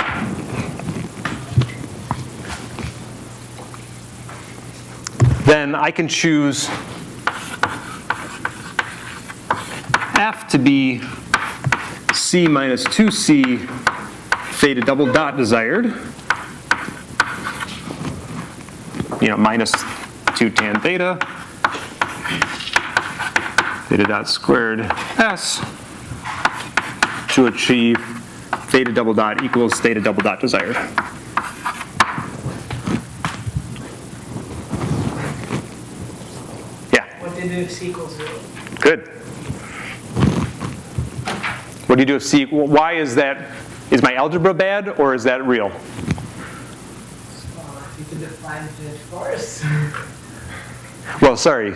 Then I can choose f to be c minus 2c theta double dot desired, minus 2 tan theta theta dot squared s to achieve theta double dot equals theta double dot desired. Yeah? What do you do if c equals 0? Good. What do you do if c, why is that, is my algebra bad or is that real? Well, you can define it of course. Well, sorry.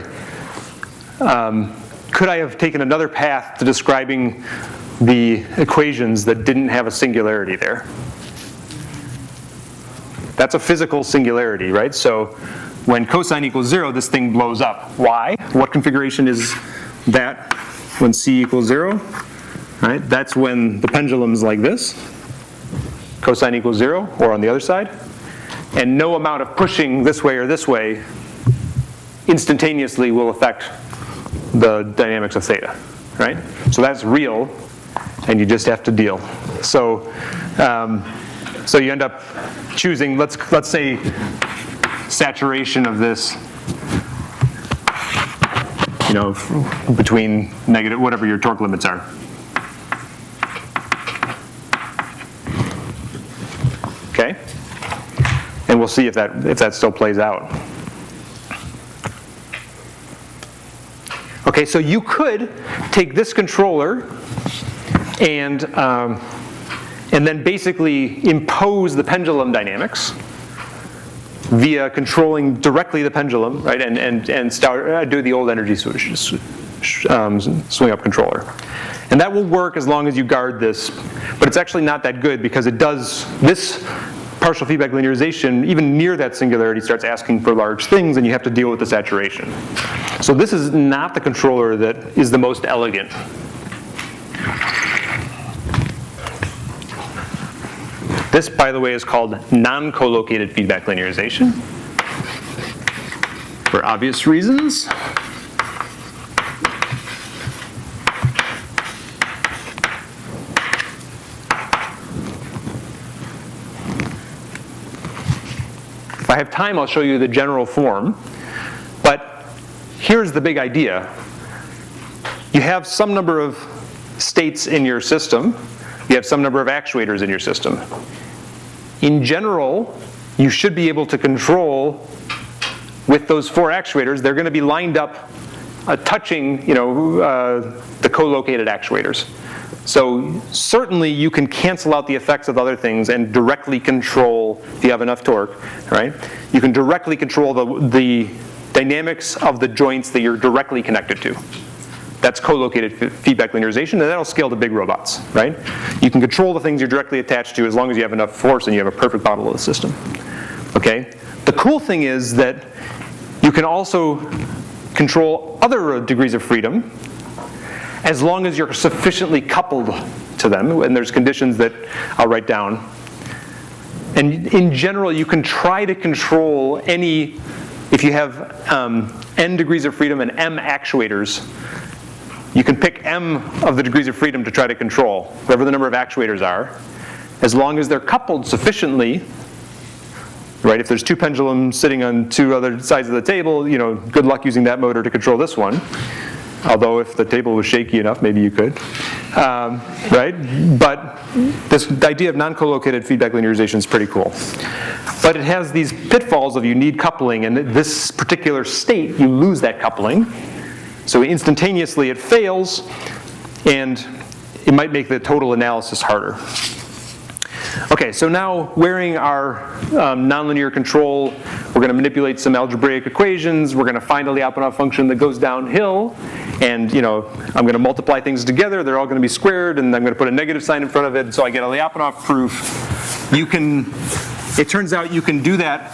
Could I have taken another path to describing the equations that didn't have a singularity there? That's a physical singularity, right? So when cosine equals 0, this thing blows up. Why? What configuration is that when c equals 0? Right? That's when the pendulum's like this, cosine equals 0, or on the other side. And no amount of pushing this way or this way instantaneously will affect the dynamics of theta, right? So that's real, and you just have to deal. So, so you end up choosing, let's say, saturation of this, between negative, whatever your torque limits are. Okay, and we'll see if that still plays out. Okay, so you could take this controller and then basically impose the pendulum dynamics via controlling directly the pendulum, right? And start do the old energy swing up controller. And that will work as long as you guard this, but it's actually not that good because it does, this partial feedback linearization, even near that singularity, starts asking for large things and you have to deal with the saturation. So this is not the controller that is the most elegant. This, by the way, is called non-collocated feedback linearization for obvious reasons. I have time, I'll show you the general form. But here's the big idea. You have some number of states in your system. You have some number of actuators in your system. In general, you should be able to control, with those 4 actuators, they're going to be lined up touching the co-located actuators. So certainly you can cancel out the effects of other things and directly control, if you have enough torque, right? You can directly control the dynamics of the joints that you're directly connected to. That's co-located feedback linearization, and that'll scale to big robots, right? You can control the things you're directly attached to as long as you have enough force and you have a perfect model of the system, okay? The cool thing is that you can also control other degrees of freedom as long as you're sufficiently coupled to them, and there's conditions that I'll write down. And in general, you can try to control any, if you have n degrees of freedom and m actuators, you can pick m of the degrees of freedom to try to control, whatever the number of actuators are, as long as they're coupled sufficiently. Right, if there's 2 pendulums sitting on 2 other sides of the table, good luck using that motor to control this one. Although if the table was shaky enough, maybe you could, right? But the idea of non-collocated feedback linearization is pretty cool. But it has these pitfalls of you need coupling, and in this particular state, you lose that coupling. So instantaneously it fails, and it might make the total analysis harder. Okay, so now wearing our nonlinear control, we're going to manipulate some algebraic equations. We're going to find a Lyapunov function that goes downhill. And I'm going to multiply things together. They're all going to be squared, and I'm going to put a negative sign in front of it, so I get a Lyapunov proof. It turns out you can do that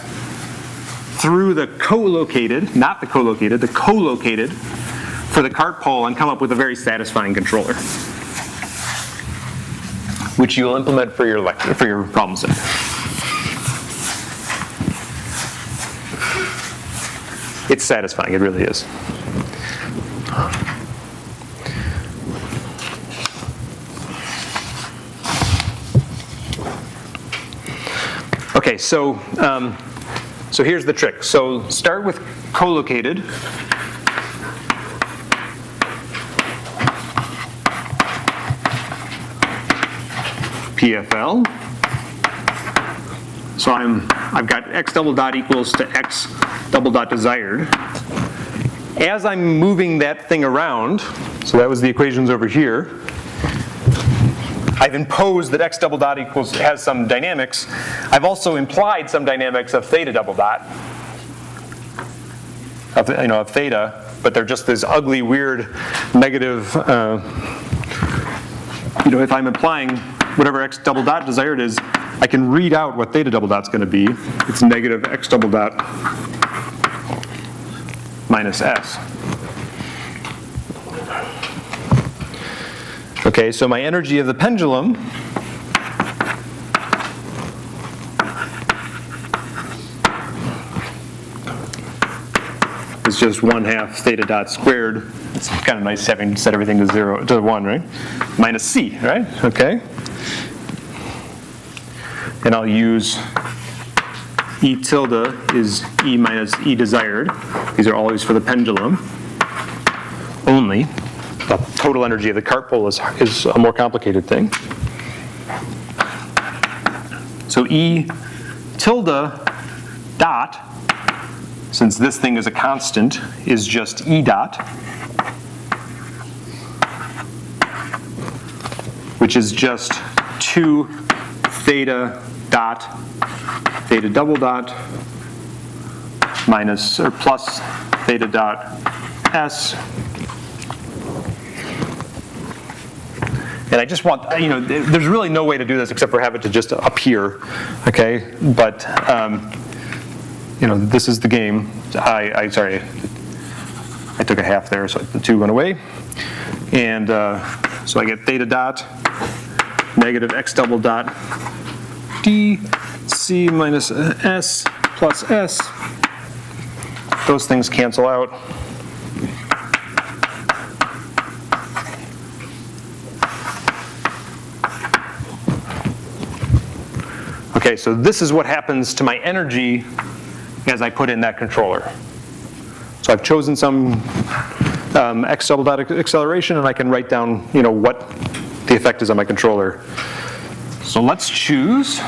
through the co-located, not the co-located, the co-located for the cart pole, and come up with a very satisfying controller, which you'll implement for your problem set. It's satisfying, it really is. Okay, so here's the trick. So start with co-located. PFL. So I've got x double dot equals to x double dot desired. As I'm moving that thing around, so that was the equations over here, I've imposed that x double dot has some dynamics. I've also implied some dynamics of theta double dot, of theta, but they're just this ugly, weird, negative. If I'm implying whatever x double dot desired is, I can read out what theta double dot's going to be. It's negative x double dot minus s. Okay, so my energy of the pendulum is just 1/2 theta dot squared. It's kind of nice having set everything to 1, right? Minus c, right? Okay. And I'll use E tilde is E minus E desired. These are always for the pendulum only. The total energy of the cart pole is a more complicated thing. So E tilde dot, since this thing is a constant, is just E dot, which is just 2 theta dot, theta double dot, minus or plus theta dot s. And I just want, there's really no way to do this except for have it to just appear, okay? But, this is the game. Sorry, I took a half there, so the 2 went away. And so I get theta dot, negative x double dot, d c minus s plus s. Those things cancel out. Okay, so this is what happens to my energy as I put in that controller. So I've chosen some x double dot acceleration, and I can write down, what the effect is on my controller. So let's choose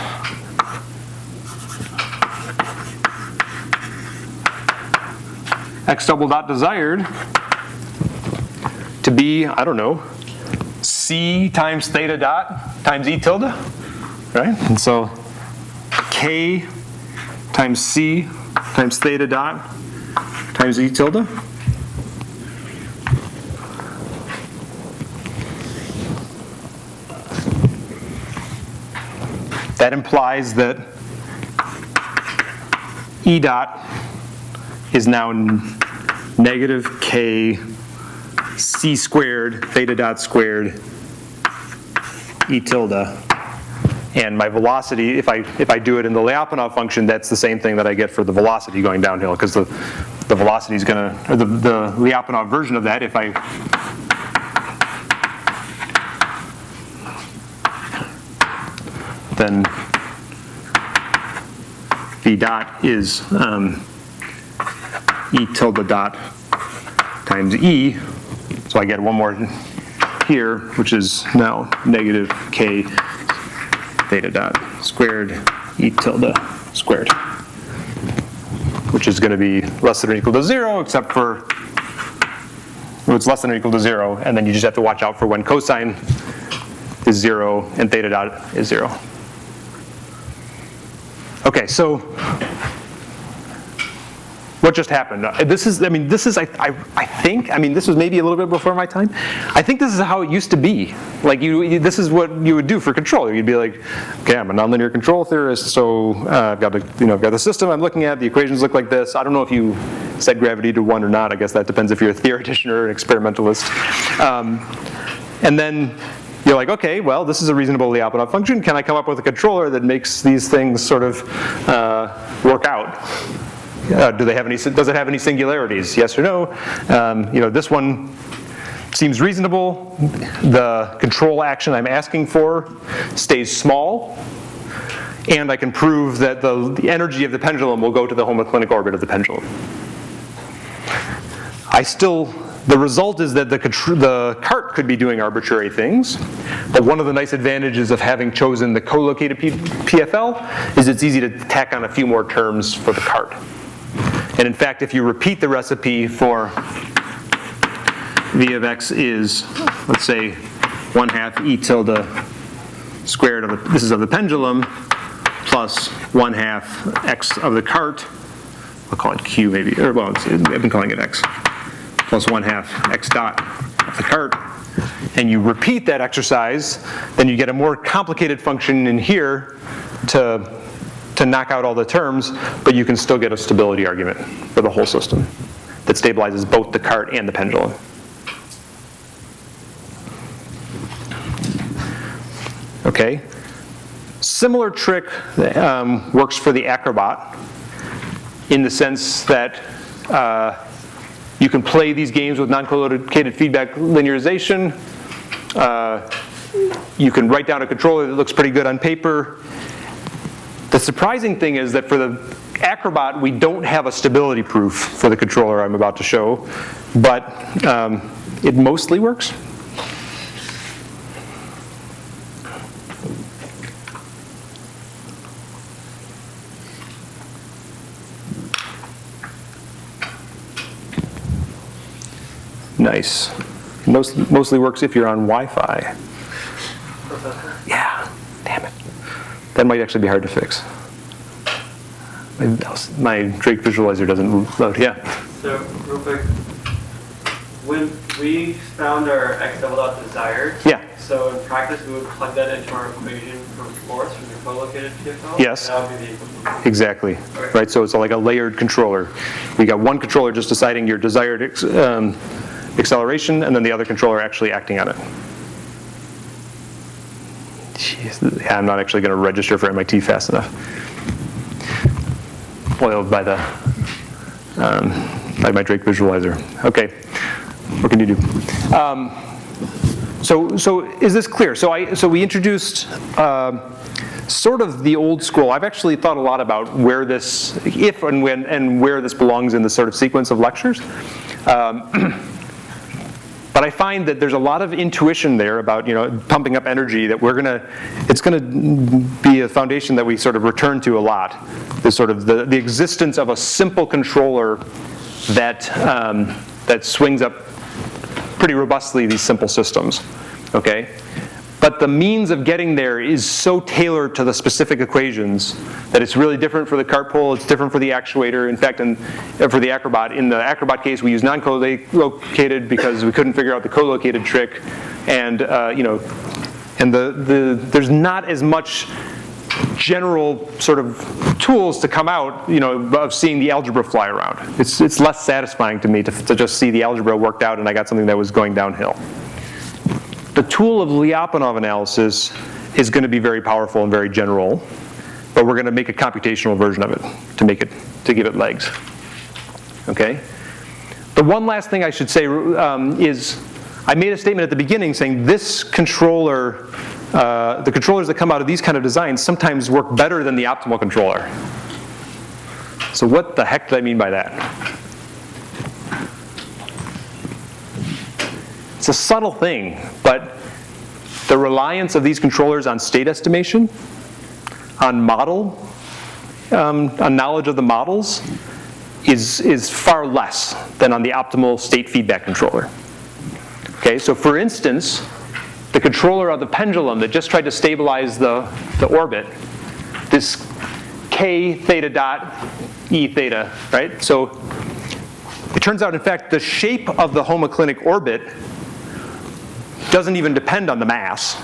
x double dot desired to be, I don't know, c times theta dot times e tilde, right? And so k times c times theta dot times e tilde. That implies that E dot is now negative k c squared theta dot squared E tilde. And my velocity, if I do it in the Lyapunov function, that's the same thing that I get for the velocity going downhill, because the velocity is going to, or the Lyapunov version of that, if I then v dot is e tilde dot times e, so I get one more here, which is now negative k theta dot squared e tilde squared, which is going to be less than or equal to 0, except for, well, it's less than or equal to 0, and then you just have to watch out for when cosine is 0 and theta dot is 0. Okay, so what just happened? This is, I think, this was maybe a little bit before my time. I think this is how it used to be. Like, this is what you would do for control. You'd be like, okay, I'm a nonlinear control theorist, so I've got the system I'm looking at. The equations look like this. I don't know if you set gravity to 1 or not. I guess that depends if you're a theoretician or an experimentalist. And then you're like, okay, well, this is a reasonable Lyapunov function. Can I come up with a controller that makes these things sort of work out? Does it have any singularities? Yes or no? This one seems reasonable. The control action I'm asking for stays small, and I can prove that the energy of the pendulum will go to the homoclinic orbit of the pendulum. The result is that the cart could be doing arbitrary things, but one of the nice advantages of having chosen the co-located PFL is it's easy to tack on a few more terms for the cart. And in fact, if you repeat the recipe for v of x is, let's say, 1/2 e tilde squared of this is of the pendulum, plus 1/2 x of the cart, I'll call it q maybe, or well, I've been calling it x, plus 1/2 x dot of the cart, and you repeat that exercise, then you get a more complicated function in here to knock out all the terms, but you can still get a stability argument for the whole system that stabilizes both the cart and the pendulum. Okay. Similar trick works for the acrobat in the sense that you can play these games with non-collocated feedback linearization. You can write down a controller that looks pretty good on paper. The surprising thing is that for the acrobat, we don't have a stability proof for the controller I'm about to show, but it mostly works. Nice. Mostly works if you're on Wi-Fi. Yeah, damn it. That might actually be hard to fix. My Drake visualizer doesn't load, yeah. So, real quick, when we found our x double dot desired, yeah. So in practice we would plug that into our equation for force from the co-located PFL? Yes. And that would be the equation. Exactly. Okay. Right, so it's like a layered controller. We got one controller just deciding your desired acceleration, and then the other controller actually acting on it. Jeez, yeah, I'm not actually going to register for MIT fast enough. Foiled by by my Drake visualizer. Okay, what can you do? So is this clear? So we introduced sort of the old school. I've actually thought a lot about where this, if and when, and where this belongs in the sort of sequence of lectures. But I find that there's a lot of intuition there about, pumping up energy that it's gonna be a foundation that we sort of return to a lot. This sort of the existence of a simple controller that swings up pretty robustly these simple systems, okay? But the means of getting there is so tailored to the specific equations that it's really different for the cart pole, it's different for the actuator. In fact, for the Acrobat, in the Acrobat case, we use non-collocated because we couldn't figure out the collocated trick. And, there's not as much general sort of tools to come out, of seeing the algebra fly around. It's less satisfying to me to just see the algebra worked out and I got something that was going downhill. The tool of Lyapunov analysis is going to be very powerful and very general, but we're going to make a computational version of it to give it legs. Okay. The one last thing I should say is I made a statement at the beginning saying this controller, the controllers that come out of these kind of designs sometimes work better than the optimal controller. So what the heck do I mean by that? It's a subtle thing, but the reliance of these controllers on state estimation, on knowledge of the models, is far less than on the optimal state feedback controller. Okay, so for instance, the controller of the pendulum that just tried to stabilize the orbit, this k theta dot e theta, right? So it turns out, in fact, the shape of the homoclinic orbit doesn't even depend on the mass.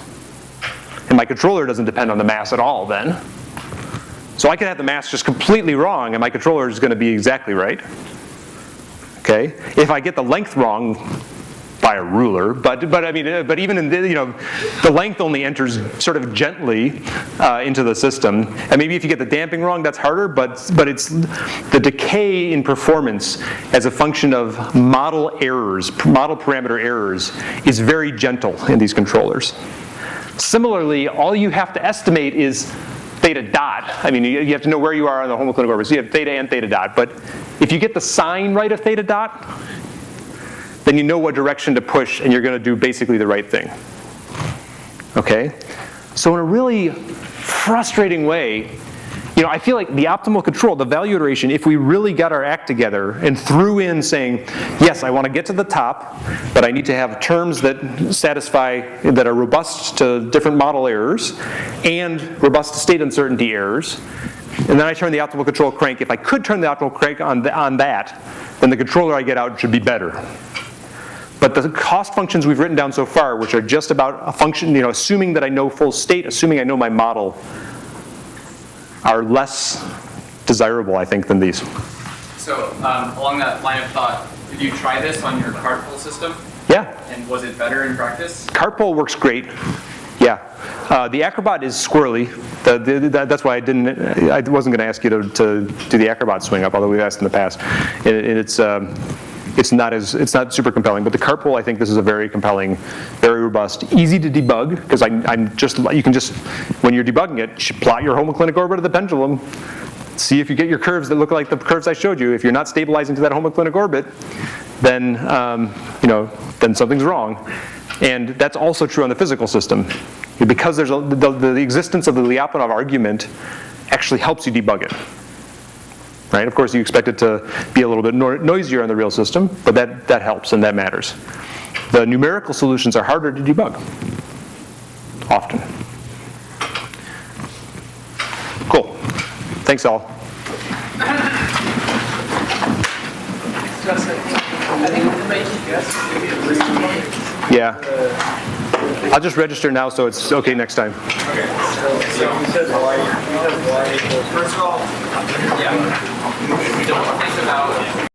And my controller doesn't depend on the mass at all then. So I can have the mass just completely wrong and my controller is going to be exactly right. Okay? If I get the length wrong by a ruler, but even in the length only enters sort of gently into the system. And maybe if you get the damping wrong, that's harder, but it's the decay in performance as a function of model errors, model parameter errors, is very gentle in these controllers. Similarly, all you have to estimate is theta dot. You have to know where you are on the homoclinic orbit. So you have theta and theta dot. But if you get the sign right of theta dot, then you know what direction to push and you're going to do basically the right thing. Okay? So in a really frustrating way, I feel like the optimal control, the value iteration, if we really got our act together and threw in saying, yes, I want to get to the top, but I need to have terms that that are robust to different model errors and robust to state uncertainty errors, and then I turn the optimal control crank. If I could turn the optimal crank on that, then the controller I get out should be better. But the cost functions we've written down so far, which are just about a function, assuming that I know full state, assuming I know my model, are less desirable, I think, than these. So along that line of thought, did you try this on your cart pole system? Yeah. And was it better in practice? Cart pole works great. Yeah. The Acrobat is squirrely. That's why I wasn't going to ask you to do the Acrobat swing up, although we've asked in the past. It's not super compelling, but the cart pole, I think this is a very compelling, very robust, easy to debug, because you can just, when you're debugging it, plot your homoclinic orbit of the pendulum, see if you get your curves that look like the curves I showed you. If you're not stabilizing to that homoclinic orbit, then then something's wrong. And that's also true on the physical system. Because there's the existence of the Lyapunov argument actually helps you debug it. Right? Of course, you expect it to be a little bit noisier on the real system, but that helps and that matters. The numerical solutions are harder to debug, often. Cool. Thanks, all. Yeah. I'll just register now so it's okay next time. Okay. So you said why equals. First of all, yeah. Don't think about